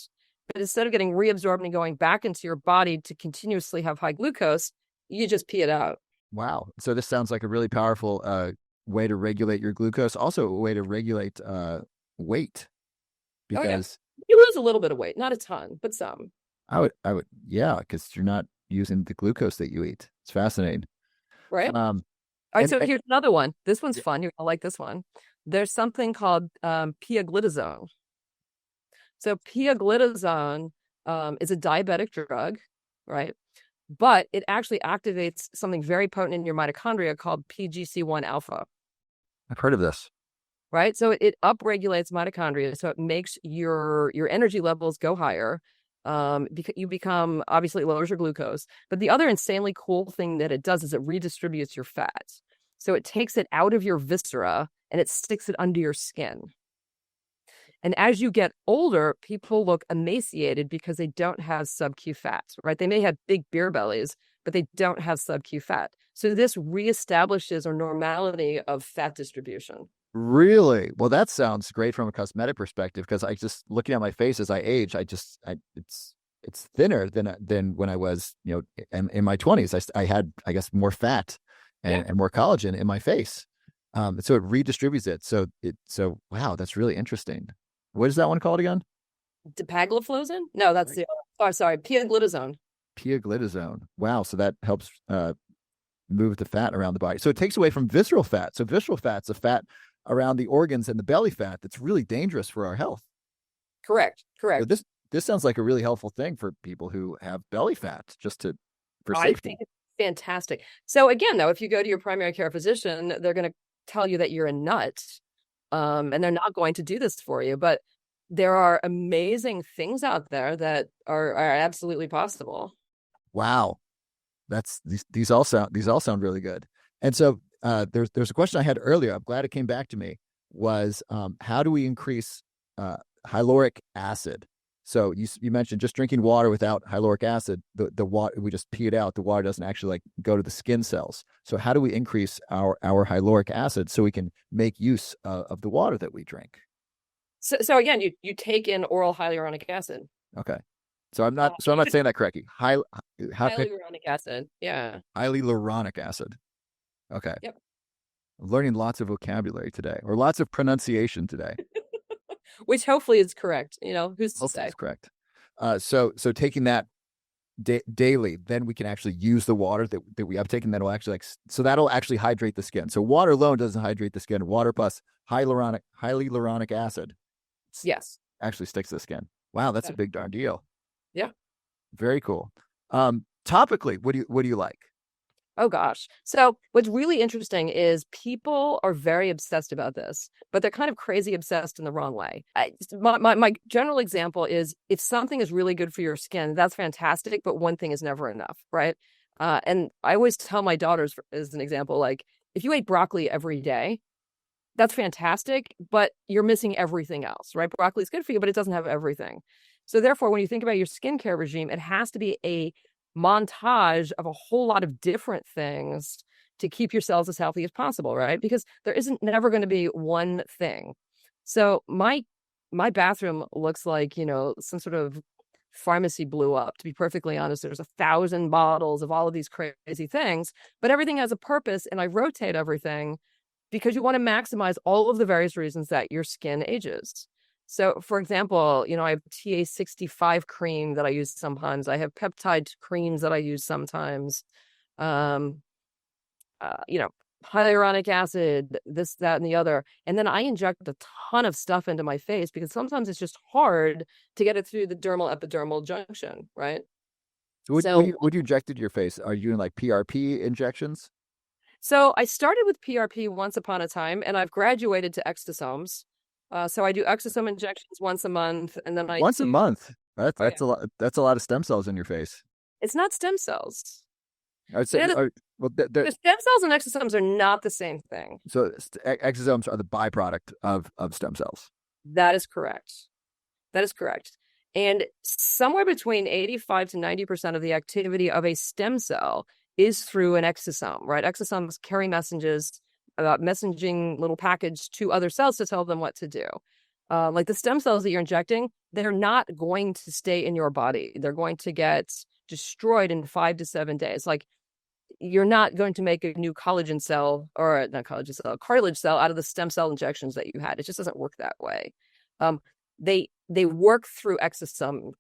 but instead of getting reabsorbed and going back into your body to continuously have high glucose, you just pee it out. Wow. So this sounds like a really powerful way to regulate your glucose. Also a way to regulate weight, because you lose a little bit of weight, not a ton, but some. I would, yeah, because you're not using the glucose that you eat. It's fascinating. Right. All right. So here's another one. This one's fun. You're gonna like this one. There's something called pioglitazone. So pioglitazone is a diabetic drug, right? But it actually activates something very potent in your mitochondria called PGC1 alpha. I've heard of this. Right. So it upregulates mitochondria. So it makes your energy levels go higher. Because you become, obviously it lowers your glucose. But the other insanely cool thing that it does is it redistributes your fat. So it takes it out of your viscera and it sticks it under your skin. And as you get older, people look emaciated because they don't have sub-Q fat, right? They may have big beer bellies, but they don't have sub-Q fat. So this reestablishes a normality of fat distribution. Really? Well, that sounds great from a cosmetic perspective, because I just, looking at my face as I age, it's thinner than when I was, in my 20s. I had, I guess, more fat and more collagen in my face. So it redistributes it. So wow, that's really interesting. What is that one called again? Dapagliflozin? No, that's the. Oh, sorry, pioglitazone. Pioglitazone. Wow. So that helps move the fat around the body. So it takes away from visceral fat. So visceral fat's a fat around the organs and the belly fat that's really dangerous for our health. Correct. So this sounds like a really helpful thing for people who have belly fat, for safety. I think it's fantastic. So again, though, if you go to your primary care physician, they're going to tell you that you're a nut, and they're not going to do this for you. But there are amazing things out there that are absolutely possible. Wow, these all sound really good. And so there's a question I had earlier. I'm glad it came back to me. Was how do we increase hyaluronic acid? So you mentioned just drinking water without hyaluronic acid, the water, we just pee it out. The water doesn't actually like go to the skin cells. So how do we increase our hyaluronic acid so we can make use of the water that we drink? So again, you take in oral hyaluronic acid. Okay. So I'm not saying that correctly. Hyaluronic acid. Yeah. Hyaluronic acid. Okay. Yep. I'm learning lots of vocabulary today, or lots of pronunciation today. Which hopefully is correct. Who's to say? It's correct. So taking that daily, then we can actually use the water that we uptake, and that'll actually hydrate the skin. So water alone doesn't hydrate the skin. Water plus hyaluronic acid, yes, actually sticks to the skin. Wow, that's a big darn deal. Yeah, very cool. Topically, what do you like? Oh gosh. So what's really interesting is people are very obsessed about this, but they're kind of crazy obsessed in the wrong way. My general example is, if something is really good for your skin, that's fantastic, but one thing is never enough, right? And I always tell my daughters, as an example, like, if you ate broccoli every day, that's fantastic, but you're missing everything else, right? Broccoli is good for you, but it doesn't have everything. So therefore, when you think about your skincare regime, it has to be a montage of a whole lot of different things to keep your cells as healthy as possible, right? Because there isn't never going to be one thing. So my bathroom looks like, some sort of pharmacy blew up. To be perfectly honest, there's 1,000 bottles of all of these crazy things, but everything has a purpose, and I rotate everything because you want to maximize all of the various reasons that your skin ages. So, for example, I have TA65 cream that I use sometimes. I have peptide creams that I use sometimes. Hyaluronic acid, this, that, and the other. And then I inject a ton of stuff into my face because sometimes it's just hard to get it through the dermal epidermal junction, right? What do you inject into your face? Are you doing like PRP injections? So I started with PRP once upon a time, and I've graduated to exosomes. So I do exosome injections once a month, and then Once a month. Oh, yeah. That's a lot. That's a lot of stem cells in your face. It's not stem cells. I would say. Well, The stem cells and exosomes are not the same thing. so exosomes are the byproduct of stem cells. That is correct. That is correct. And somewhere between 85 to 90% of the activity of a stem cell is through an exosome, right? Exosomes carry messaging little package to other cells to tell them what to do. Like the stem cells that you're injecting, they're not going to stay in your body. They're going to get destroyed in 5 to 7 days. Like you're not going to make a new collagen cell or not collagen cell, cartilage cell out of the stem cell injections that you had. It just doesn't work that way. They work through exosome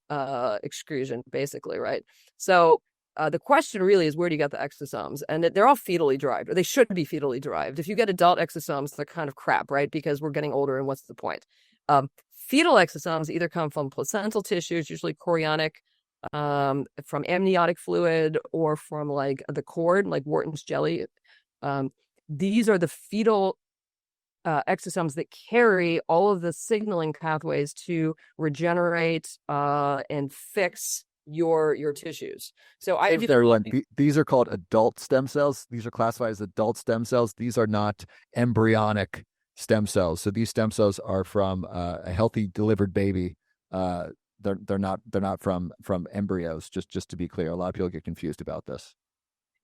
excretion, basically, right? So the question really is, where do you get the exosomes? And they're all fetally derived, or they should be fetally derived. If you get adult exosomes, they're kind of crap, right? Because we're getting older, and what's the point? Fetal exosomes either come from placental tissues, usually chorionic, from amniotic fluid, or from like the cord, like Wharton's jelly. These are the fetal exosomes that carry all of the signaling pathways to regenerate and fix your tissues. So these are called adult stem cells. These are classified as adult stem cells. These are not embryonic stem cells. So these stem cells are from a healthy delivered baby. They're not from embryos. Just to be clear, a lot of people get confused about this.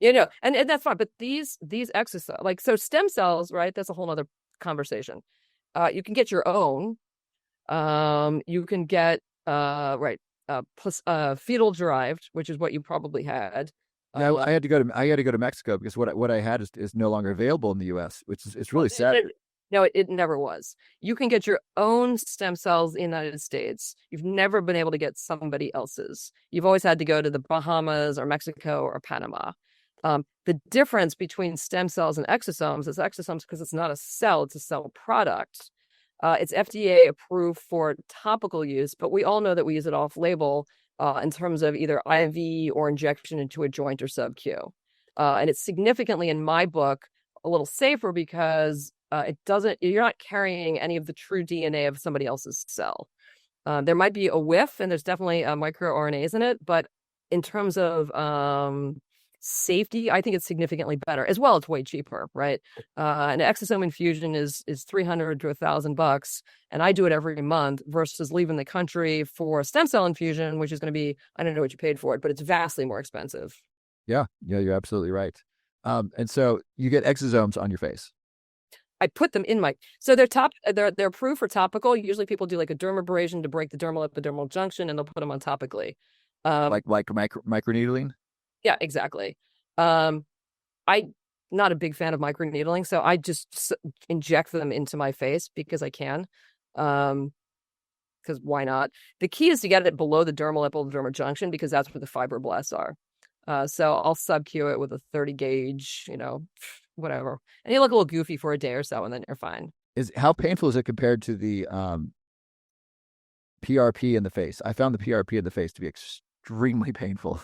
And that's fine. But these exosomes, like, so stem cells, right? That's a whole other conversation. You can get your own. You can get fetal derived, which is what you probably had. Now I had to go to Mexico because what I had is no longer available in the U.S., which is it's really sad. No, it never was. You can get your own stem cells in the United States. You've never been able to get somebody else's. You've always had to go to the Bahamas or Mexico or Panama. The difference between stem cells and exosomes is exosomes, because it's not a cell, it's a cell product. It's FDA approved for topical use, but we all know that we use it off label in terms of either IV or injection into a joint or sub-Q. And it's significantly, in my book, a little safer because you're not carrying any of the true DNA of somebody else's cell. There might be a whiff, and there's definitely microRNAs in it, but in terms of safety, I think it's significantly better. As well, it's way cheaper, right? An exosome infusion is $300 to $1,000, and I do it every month versus leaving the country for a stem cell infusion, which is going to be, I don't know what you paid for it, but it's vastly more expensive. Yeah, you're absolutely right. And so you get exosomes on your face. I put them in so they're approved for topical. Usually people do like a dermabrasion to break the dermal epidermal junction, and they'll put them on topically. Like microneedling? Yeah, exactly. I'm not a big fan of microneedling, so I just inject them into my face because I can. Because why not? The key is to get it below the dermal epidermal junction, because that's where the fibroblasts are. So I'll sub-Q it with a 30 gauge, whatever. And you look a little goofy for a day or so, and then you're fine. How painful is it compared to the PRP in the face? I found the PRP in the face to be extremely painful.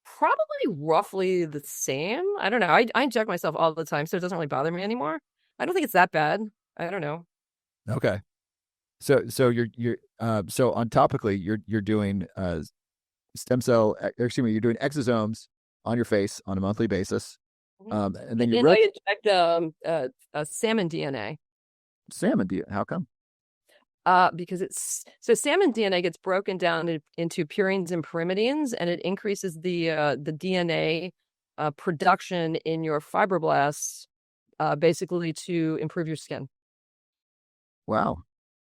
Probably roughly the same. I don't know. I inject myself all the time, so it doesn't really bother me anymore. I don't think it's that bad. I don't know. Okay. So you're so on topically you're doing you're doing exosomes on your face on a monthly basis. And then I inject salmon DNA. Salmon DNA. How come? Because salmon DNA gets broken down into purines and pyrimidines, and it increases the DNA production in your fibroblasts, basically to improve your skin. Wow.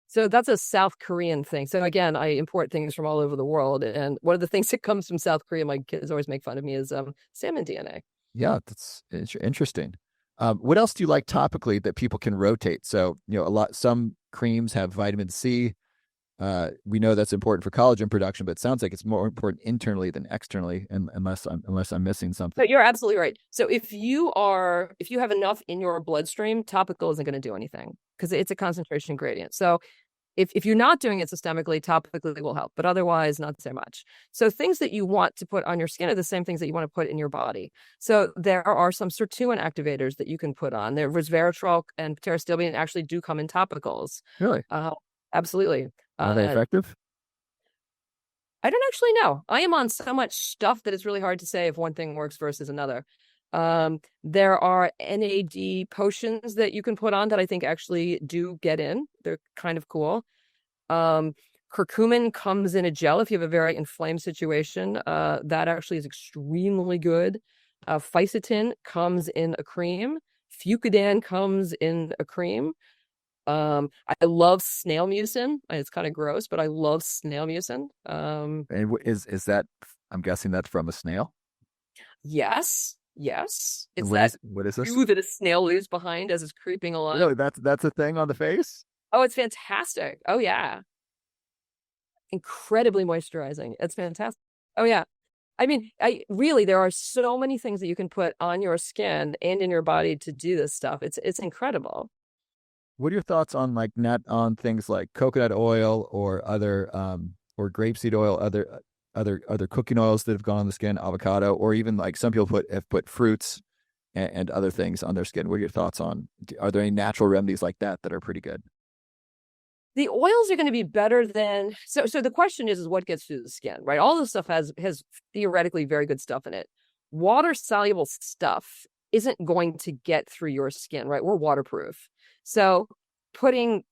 So that's a South Korean thing. So again, I import things from all over the world, and one of the things that comes from South Korea, my kids always make fun of me, is salmon DNA. Yeah, that's interesting. What else do you like topically that people can rotate? So, some creams have vitamin C. We know that's important for collagen production, but it sounds like it's more important internally than externally, unless I'm missing something. But you're absolutely right. So if you have enough in your bloodstream, topical isn't going to do anything because it's a concentration gradient. So If you're not doing it systemically, topically will help, but otherwise not so much. So things that you want to put on your skin are the same things that you want to put in your body. So there are some sirtuin activators that you can put on. There resveratrol and pterostylium actually do come in topicals. Really? Absolutely. Are they effective? I don't actually know. I am on so much stuff that it's really hard to say if one thing works versus another. There are NAD potions that you can put on that I think actually do get in. They're kind of cool. Curcumin comes in a gel if you have a very inflamed situation. That actually is extremely good. Fisetin comes in a cream. Fucodan comes in a cream. I love snail mucin. It's kind of gross, but I love snail mucin. And is that? I'm guessing that's from a snail. Yes. It's what is this? goo that a snail leaves behind as it's creeping along. Really, that's a thing on the face? Oh, it's fantastic. Oh yeah, incredibly moisturizing. It's fantastic. Oh yeah. I mean, there are so many things that you can put on your skin and in your body to do this stuff. It's incredible. What are your thoughts on on things like coconut oil or other or grapeseed oil, other cooking oils that have gone on the skin, avocado, or even like some people have put fruits and other things on their skin? What are your thoughts on? Are there any natural remedies like that are pretty good? The oils are going to be better than so the question is what gets through the skin, right? All this stuff has theoretically very good stuff in it. Water soluble stuff isn't going to get through your skin, right? We're waterproof. So putting,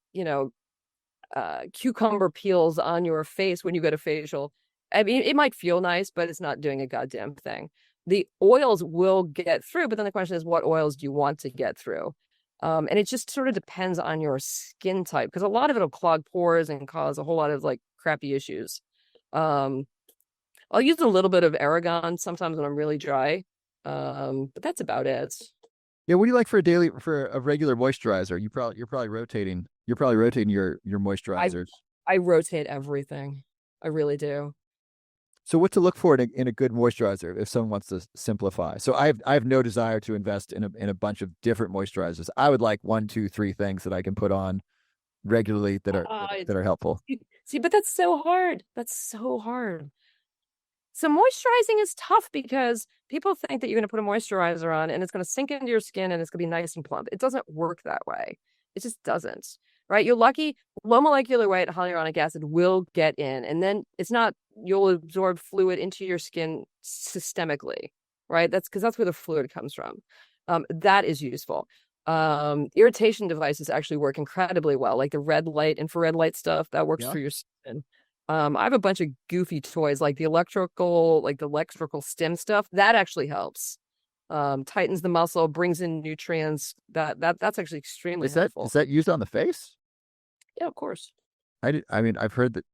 cucumber peels on your face when you get a facial, I mean, it might feel nice, but it's not doing a goddamn thing. The oils will get through, but then the question is, what oils do you want to get through? And it just sort of depends on your skin type, because a lot of it will clog pores and cause a whole lot of like crappy issues. I'll use a little bit of Aragon sometimes when I'm really dry, but that's about it. Yeah, what do you like for a regular moisturizer? You're probably rotating your moisturizers. I rotate everything. I really do. So what to look for in a good moisturizer if someone wants to simplify? So I have no desire to invest in a bunch of different moisturizers. I would like 1, 2, 3 things that I can put on regularly that are helpful. See, but that's so hard. So moisturizing is tough because people think that you're going to put a moisturizer on and it's going to sink into your skin and it's going to be nice and plump. It doesn't work that way. It just doesn't, right? You're lucky. Low molecular weight hyaluronic acid will get in, and then you'll absorb fluid into your skin systemically, right? That's where the fluid comes from. That is useful. Irritation devices actually work incredibly well, like the red light, infrared light stuff that works for your skin. I have a bunch of goofy toys like the electrical stim stuff that actually helps. Tightens the muscle, brings in nutrients. That's actually extremely helpful. Is that used on the face? Yeah, of course. I've heard that.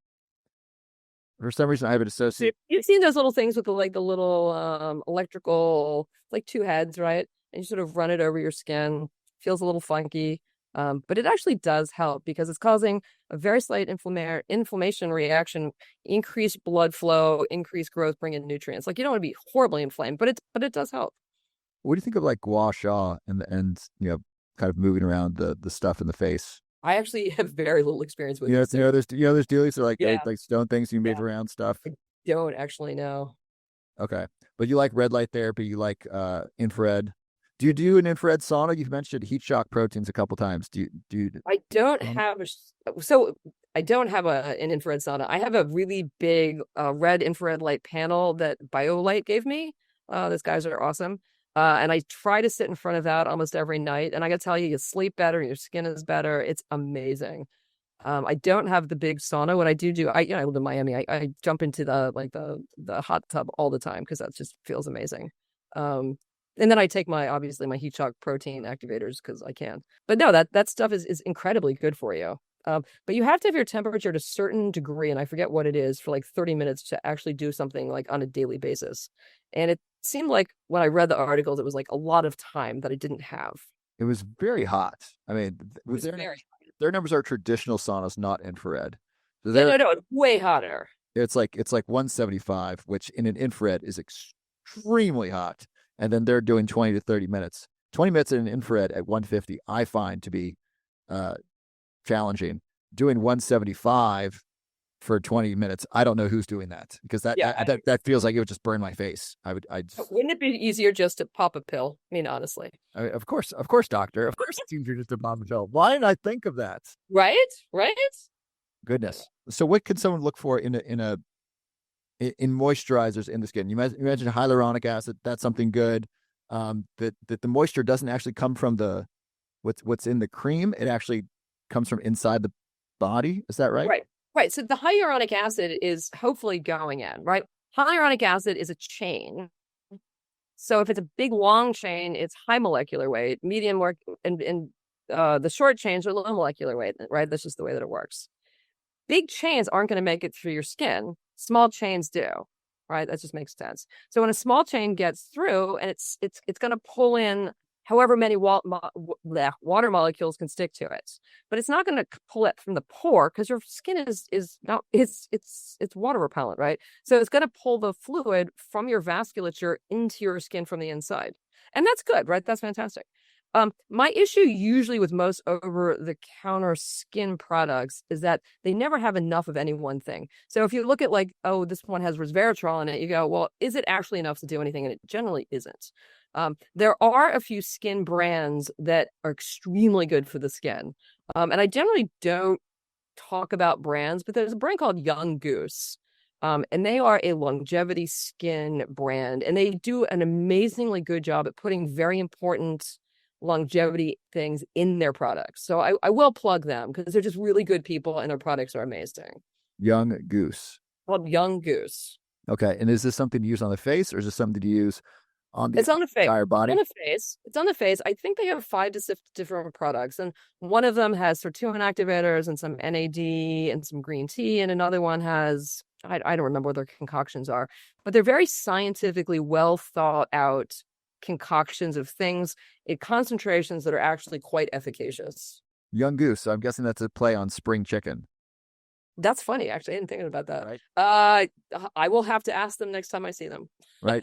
For some reason, I have an associate. You've seen those little things with the little electrical, like 2 heads, right? And you sort of run it over your skin. Feels a little funky. But it actually does help because it's causing a very slight inflammation reaction, increased blood flow, increased growth, bring in nutrients. Like, you don't want to be horribly inflamed, but it does help. What do you think of like gua sha and kind of moving around the stuff in the face? I actually have very little experience with it. There's dealies that are like stone things you move around stuff. I don't actually know. Okay, but you like red light therapy. You like infrared. Do you do an infrared sauna? You've mentioned heat shock proteins a couple times. Do you? I don't have an infrared sauna. I have a really big red infrared light panel that BioLight gave me. Those guys are awesome. And I try to sit in front of that almost every night. And I got to tell you sleep better, your skin is better. It's amazing. I don't have the big sauna. What I do, I live in Miami. I jump into the hot tub all the time because that just feels amazing. And then I take my heat shock protein activators because I can. But no, that stuff is incredibly good for you. But you have to have your temperature at a certain degree, and I forget what it is, for like 30 minutes to actually do something like on a daily basis. And it seemed like when I read the articles, it was like a lot of time that I didn't have. It was very hot. I mean, their numbers are traditional saunas, not infrared. So no, it's way hotter. It's like 175, which in an infrared is extremely hot. And then they're doing 20 to 30 minutes. 20 minutes in an infrared at 150, I find to be challenging. doing 175 for 20 minutes. I don't know who's doing that, because that feels like it would just burn my face. Wouldn't it be easier just to pop a pill? I mean, honestly. Of course, doctor. Of course, it's easier just to pop a pill. Why didn't I think of that? Right? Goodness. So, what can someone look for in moisturizers in the skin? You mentioned hyaluronic acid. That's something good. That the moisture doesn't actually come from what's in the cream. It actually comes from inside the body. Is that right? Right. So the hyaluronic acid is hopefully going in, right? Hyaluronic acid is a chain. So if it's a big long chain, it's high molecular weight. Medium work, and the short chains are low molecular weight, right? That's just the way that it works. Big chains aren't going to make it through your skin. Small chains do, right? That just makes sense. So when a small chain gets through, and it's going to pull in however many water molecules can stick to it, but it's not going to pull it from the pore, because your skin is not, it's water repellent, right? So it's going to pull the fluid from your vasculature into your skin from the inside, and that's good, right? That's fantastic. My issue usually with most over-the-counter skin products is that they never have enough of any one thing. So if you look at like, oh, this one has resveratrol in it, you go, well, is it actually enough to do anything? And it generally isn't. There are a few skin brands that are extremely good for the skin. And I generally don't talk about brands, but there's a brand called Young Goose. And they are a longevity skin brand, and they do an amazingly good job at putting very important longevity things in their products. So I will plug them, because they're just really good people and their products are amazing. Young Goose. Called Young Goose. Okay. And is this something to use on the face, or is this something to use on the It's on the face. entire body? It's on the face. I think they have 5 to 6 different products, and one of them has sirtuin activators and some NAD and some green tea, and another one has, I don't remember what their concoctions are, but they're very scientifically well thought out concoctions of things in concentrations that are actually quite efficacious. Young Goose. So I'm guessing that's a play on spring chicken. That's funny, actually. I didn't think about that. Right. I will have to ask them next time I see them. Right.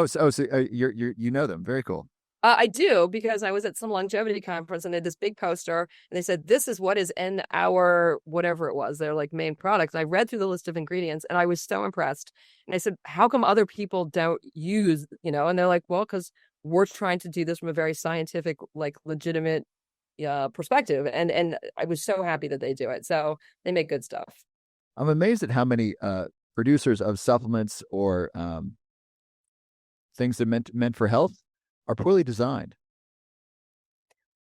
So you know them. Very cool. I do, because I was at some longevity conference and they had this big poster and they said, this is what is in our, whatever it was, their like main products. I read through the list of ingredients and I was so impressed. And I said, how come other people don't use, and they're like, well, because we're trying to do this from a very scientific, like legitimate perspective. And I was so happy that they do it. So they make good stuff. I'm amazed at how many producers of supplements or things that meant for health are poorly designed.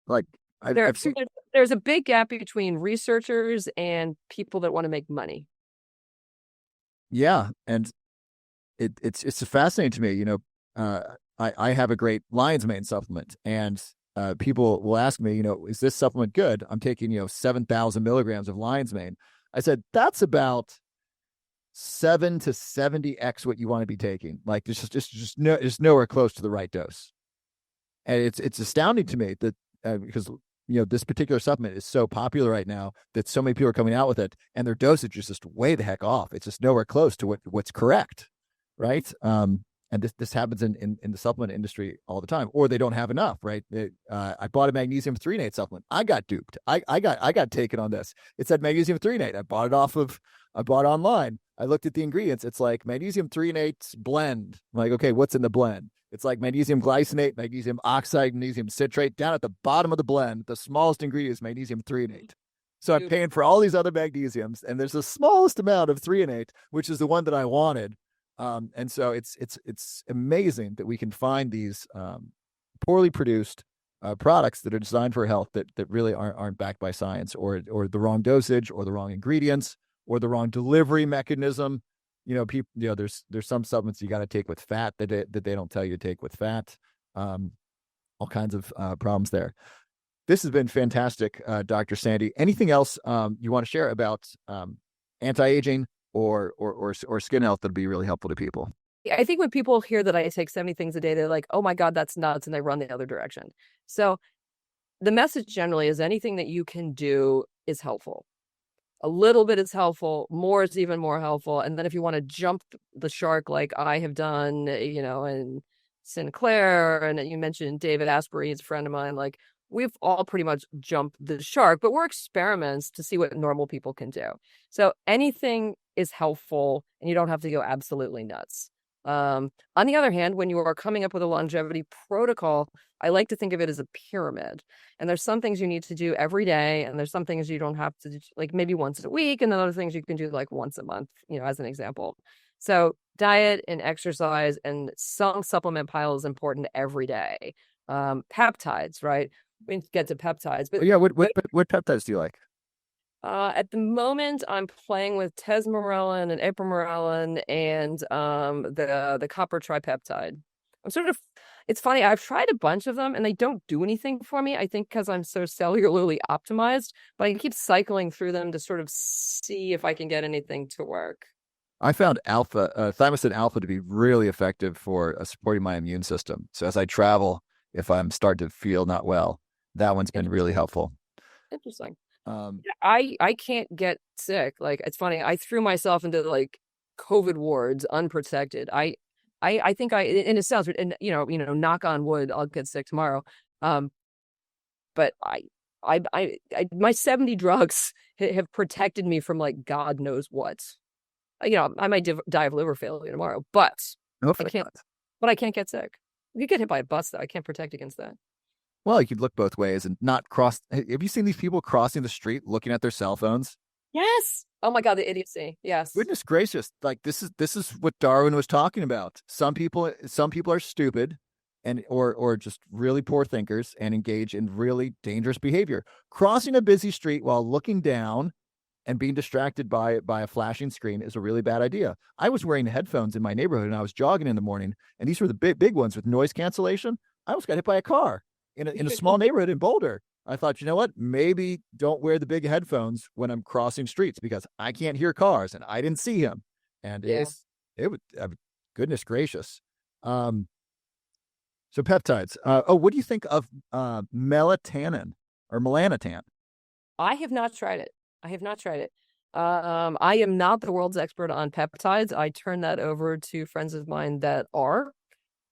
Like I've seen, there's a big gap between researchers and people that want to make money. Yeah, and it's fascinating to me. I have a great lion's mane supplement, and people will ask me, is this supplement good? I'm taking 7,000 milligrams of lion's mane. I said that's about 7 to 70x what you want to be taking. Like there's just nowhere close to the right dose. And it's astounding to me that because this particular supplement is so popular right now that so many people are coming out with it, and their dosage is just way the heck off. It's just nowhere close to what's correct, right? And this happens in the supplement industry all the time, or they don't have enough, right? I bought a magnesium threonate supplement. I got duped. I got taken on this. It said magnesium threonate. I bought it online. I looked at the ingredients. It's like magnesium threonate blend. I'm like, okay, what's in the blend? It's like magnesium glycinate, magnesium oxide, magnesium citrate. Down at the bottom of the blend, the smallest ingredient is magnesium threonate. So I'm paying for all these other magnesiums, and there's the smallest amount of threonate, which is the one that I wanted. And so it's amazing that we can find these poorly produced products that are designed for health that really aren't backed by science, or the wrong dosage, or the wrong ingredients, or the wrong delivery mechanism. People, there's some supplements you got to take with fat that they don't tell you to take with fat. All kinds of problems there. This has been fantastic, Dr. Sandy. Anything else you want to share about anti-aging or skin health that'd be really helpful to people? I think when people hear that I take 70 things a day, they're like, oh my God, that's nuts. And they run the other direction. So the message generally is anything that you can do is helpful. A little bit is helpful. More is even more helpful. And then if you want to jump the shark, like I have done, and Sinclair, and you mentioned David Asprey, he's a friend of mine, like we've all pretty much jumped the shark, but we're experiments to see what normal people can do. So anything is helpful, and you don't have to go absolutely nuts. On the other hand, when you are coming up with a longevity protocol, I like to think of it as a pyramid. And there's some things you need to do every day, and there's some things you don't have to do, like maybe once a week, and then other things you can do like once a month, as an example. So diet and exercise and some supplement pile is important every day. Peptides, right? We can get to peptides, but Yeah, what peptides do you like? at the moment, I'm playing with tesmorelin and ipamorelin and the copper tripeptide. It's funny, I've tried a bunch of them and they don't do anything for me. I think because I'm so cellularly optimized, but I keep cycling through them to sort of see if I can get anything to work. I found thymosin alpha to be really effective for supporting my immune system. So as I travel, if I'm starting to feel not well, that one's been really helpful. Interesting. I can't get sick. Like, it's funny. I threw myself into like COVID wards unprotected. I think and it sounds, and knock on wood, I'll get sick tomorrow. But my 70 drugs have protected me from like God knows what. I might die of liver failure tomorrow, but I can't get sick. You could get hit by a bus though. I can't protect against that. Well, you could look both ways and not cross. Have you seen these people crossing the street looking at their cell phones? Yes. Oh my God, the idiocy. Yes. Goodness gracious! Like this is what Darwin was talking about. Some people are stupid, or just really poor thinkers and engage in really dangerous behavior. Crossing a busy street while looking down and being distracted by a flashing screen is a really bad idea. I was wearing headphones in my neighborhood and I was jogging in the morning, and these were the big ones with noise cancellation. I almost got hit by a car in a small neighborhood in Boulder. I thought, you know what? Maybe don't wear the big headphones when I'm crossing streets because I can't hear cars and I didn't see him. And it would, goodness gracious. So peptides. What do you think of melatonin or melanotan? I have not tried it. I am not the world's expert on peptides. I turn that over to friends of mine that are.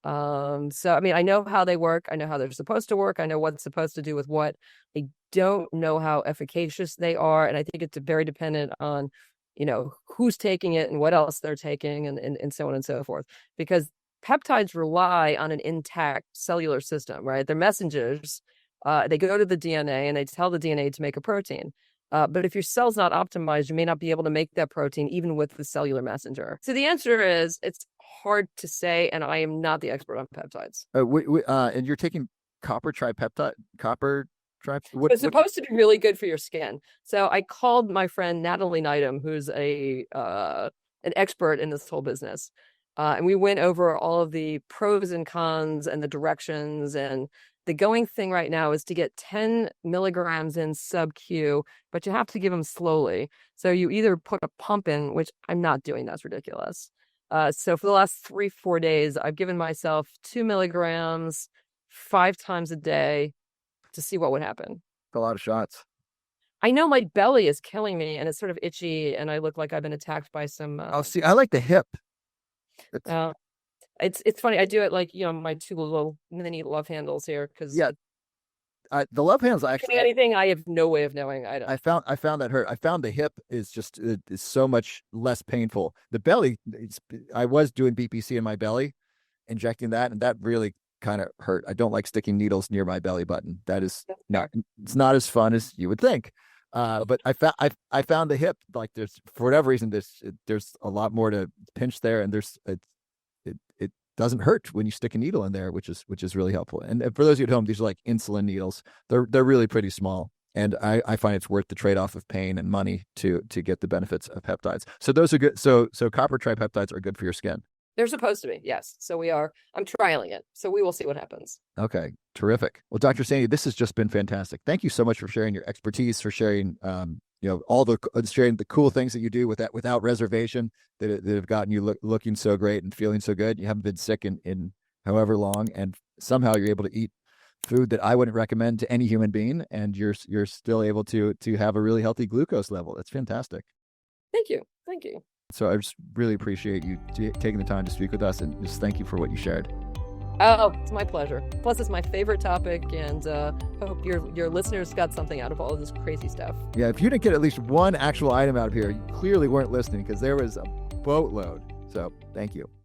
So, I mean, I know how they work. I know how they're supposed to work. I know what's supposed to do with what. I don't know how efficacious they are. And I think it's very dependent on, who's taking it and what else they're taking and so on and so forth. Because peptides rely on an intact cellular system, right? They're messengers. They go to the DNA and they tell the DNA to make a protein. But if your cell's not optimized, you may not be able to make that protein even with the cellular messenger. So the answer is it's hard to say, and I am not the expert on peptides. And you're taking copper tripeptide? It's supposed to be really good for your skin. So I called my friend Natalie Neidham, who's an expert in this whole business. And we went over all of the pros and cons and the directions. And the going thing right now is to get 10 milligrams in sub-Q, but you have to give them slowly. So you either put a pump in, which I'm not doing. That's ridiculous. So for the last 3-4 days, I've given myself 2 milligrams 5 times a day to see what would happen. A lot of shots. I know my belly is killing me and it's sort of itchy and I look like I've been attacked by some... see, I like the hip. It's funny. I do it like, my 2 little mini love handles here because the love handles actually anything. I have no way of knowing. I found that hurt. I found the hip is just is so much less painful. The belly, I was doing BPC in my belly, injecting that, and that really kind of hurt. I don't like sticking needles near my belly button. It's not as fun as you would think. But I found the hip, like there's, for whatever reason, there's a lot more to pinch there, and it doesn't hurt when you stick a needle in there, which is really helpful. And for those of you at home, these are like insulin needles. They're really pretty small, and I find it's worth the trade-off of pain and money to get the benefits of peptides. So those are good. So copper tripeptides are good for your skin. They're supposed to be, yes. So I'm trialing it. So we will see what happens. Okay, terrific. Well, Dr. Sandy, this has just been fantastic. Thank you so much for sharing your expertise, for sharing, sharing the cool things that you do without reservation that have gotten you looking so great and feeling so good. You haven't been sick in however long, and somehow you're able to eat food that I wouldn't recommend to any human being, and you're still able to have a really healthy glucose level. That's fantastic. Thank you. So I just really appreciate you taking the time to speak with us, and just thank you for what you shared. Oh, it's my pleasure. Plus, it's my favorite topic, and hope your listeners got something out of all of this crazy stuff. Yeah, if you didn't get at least one actual item out of here, you clearly weren't listening because there was a boatload. So thank you.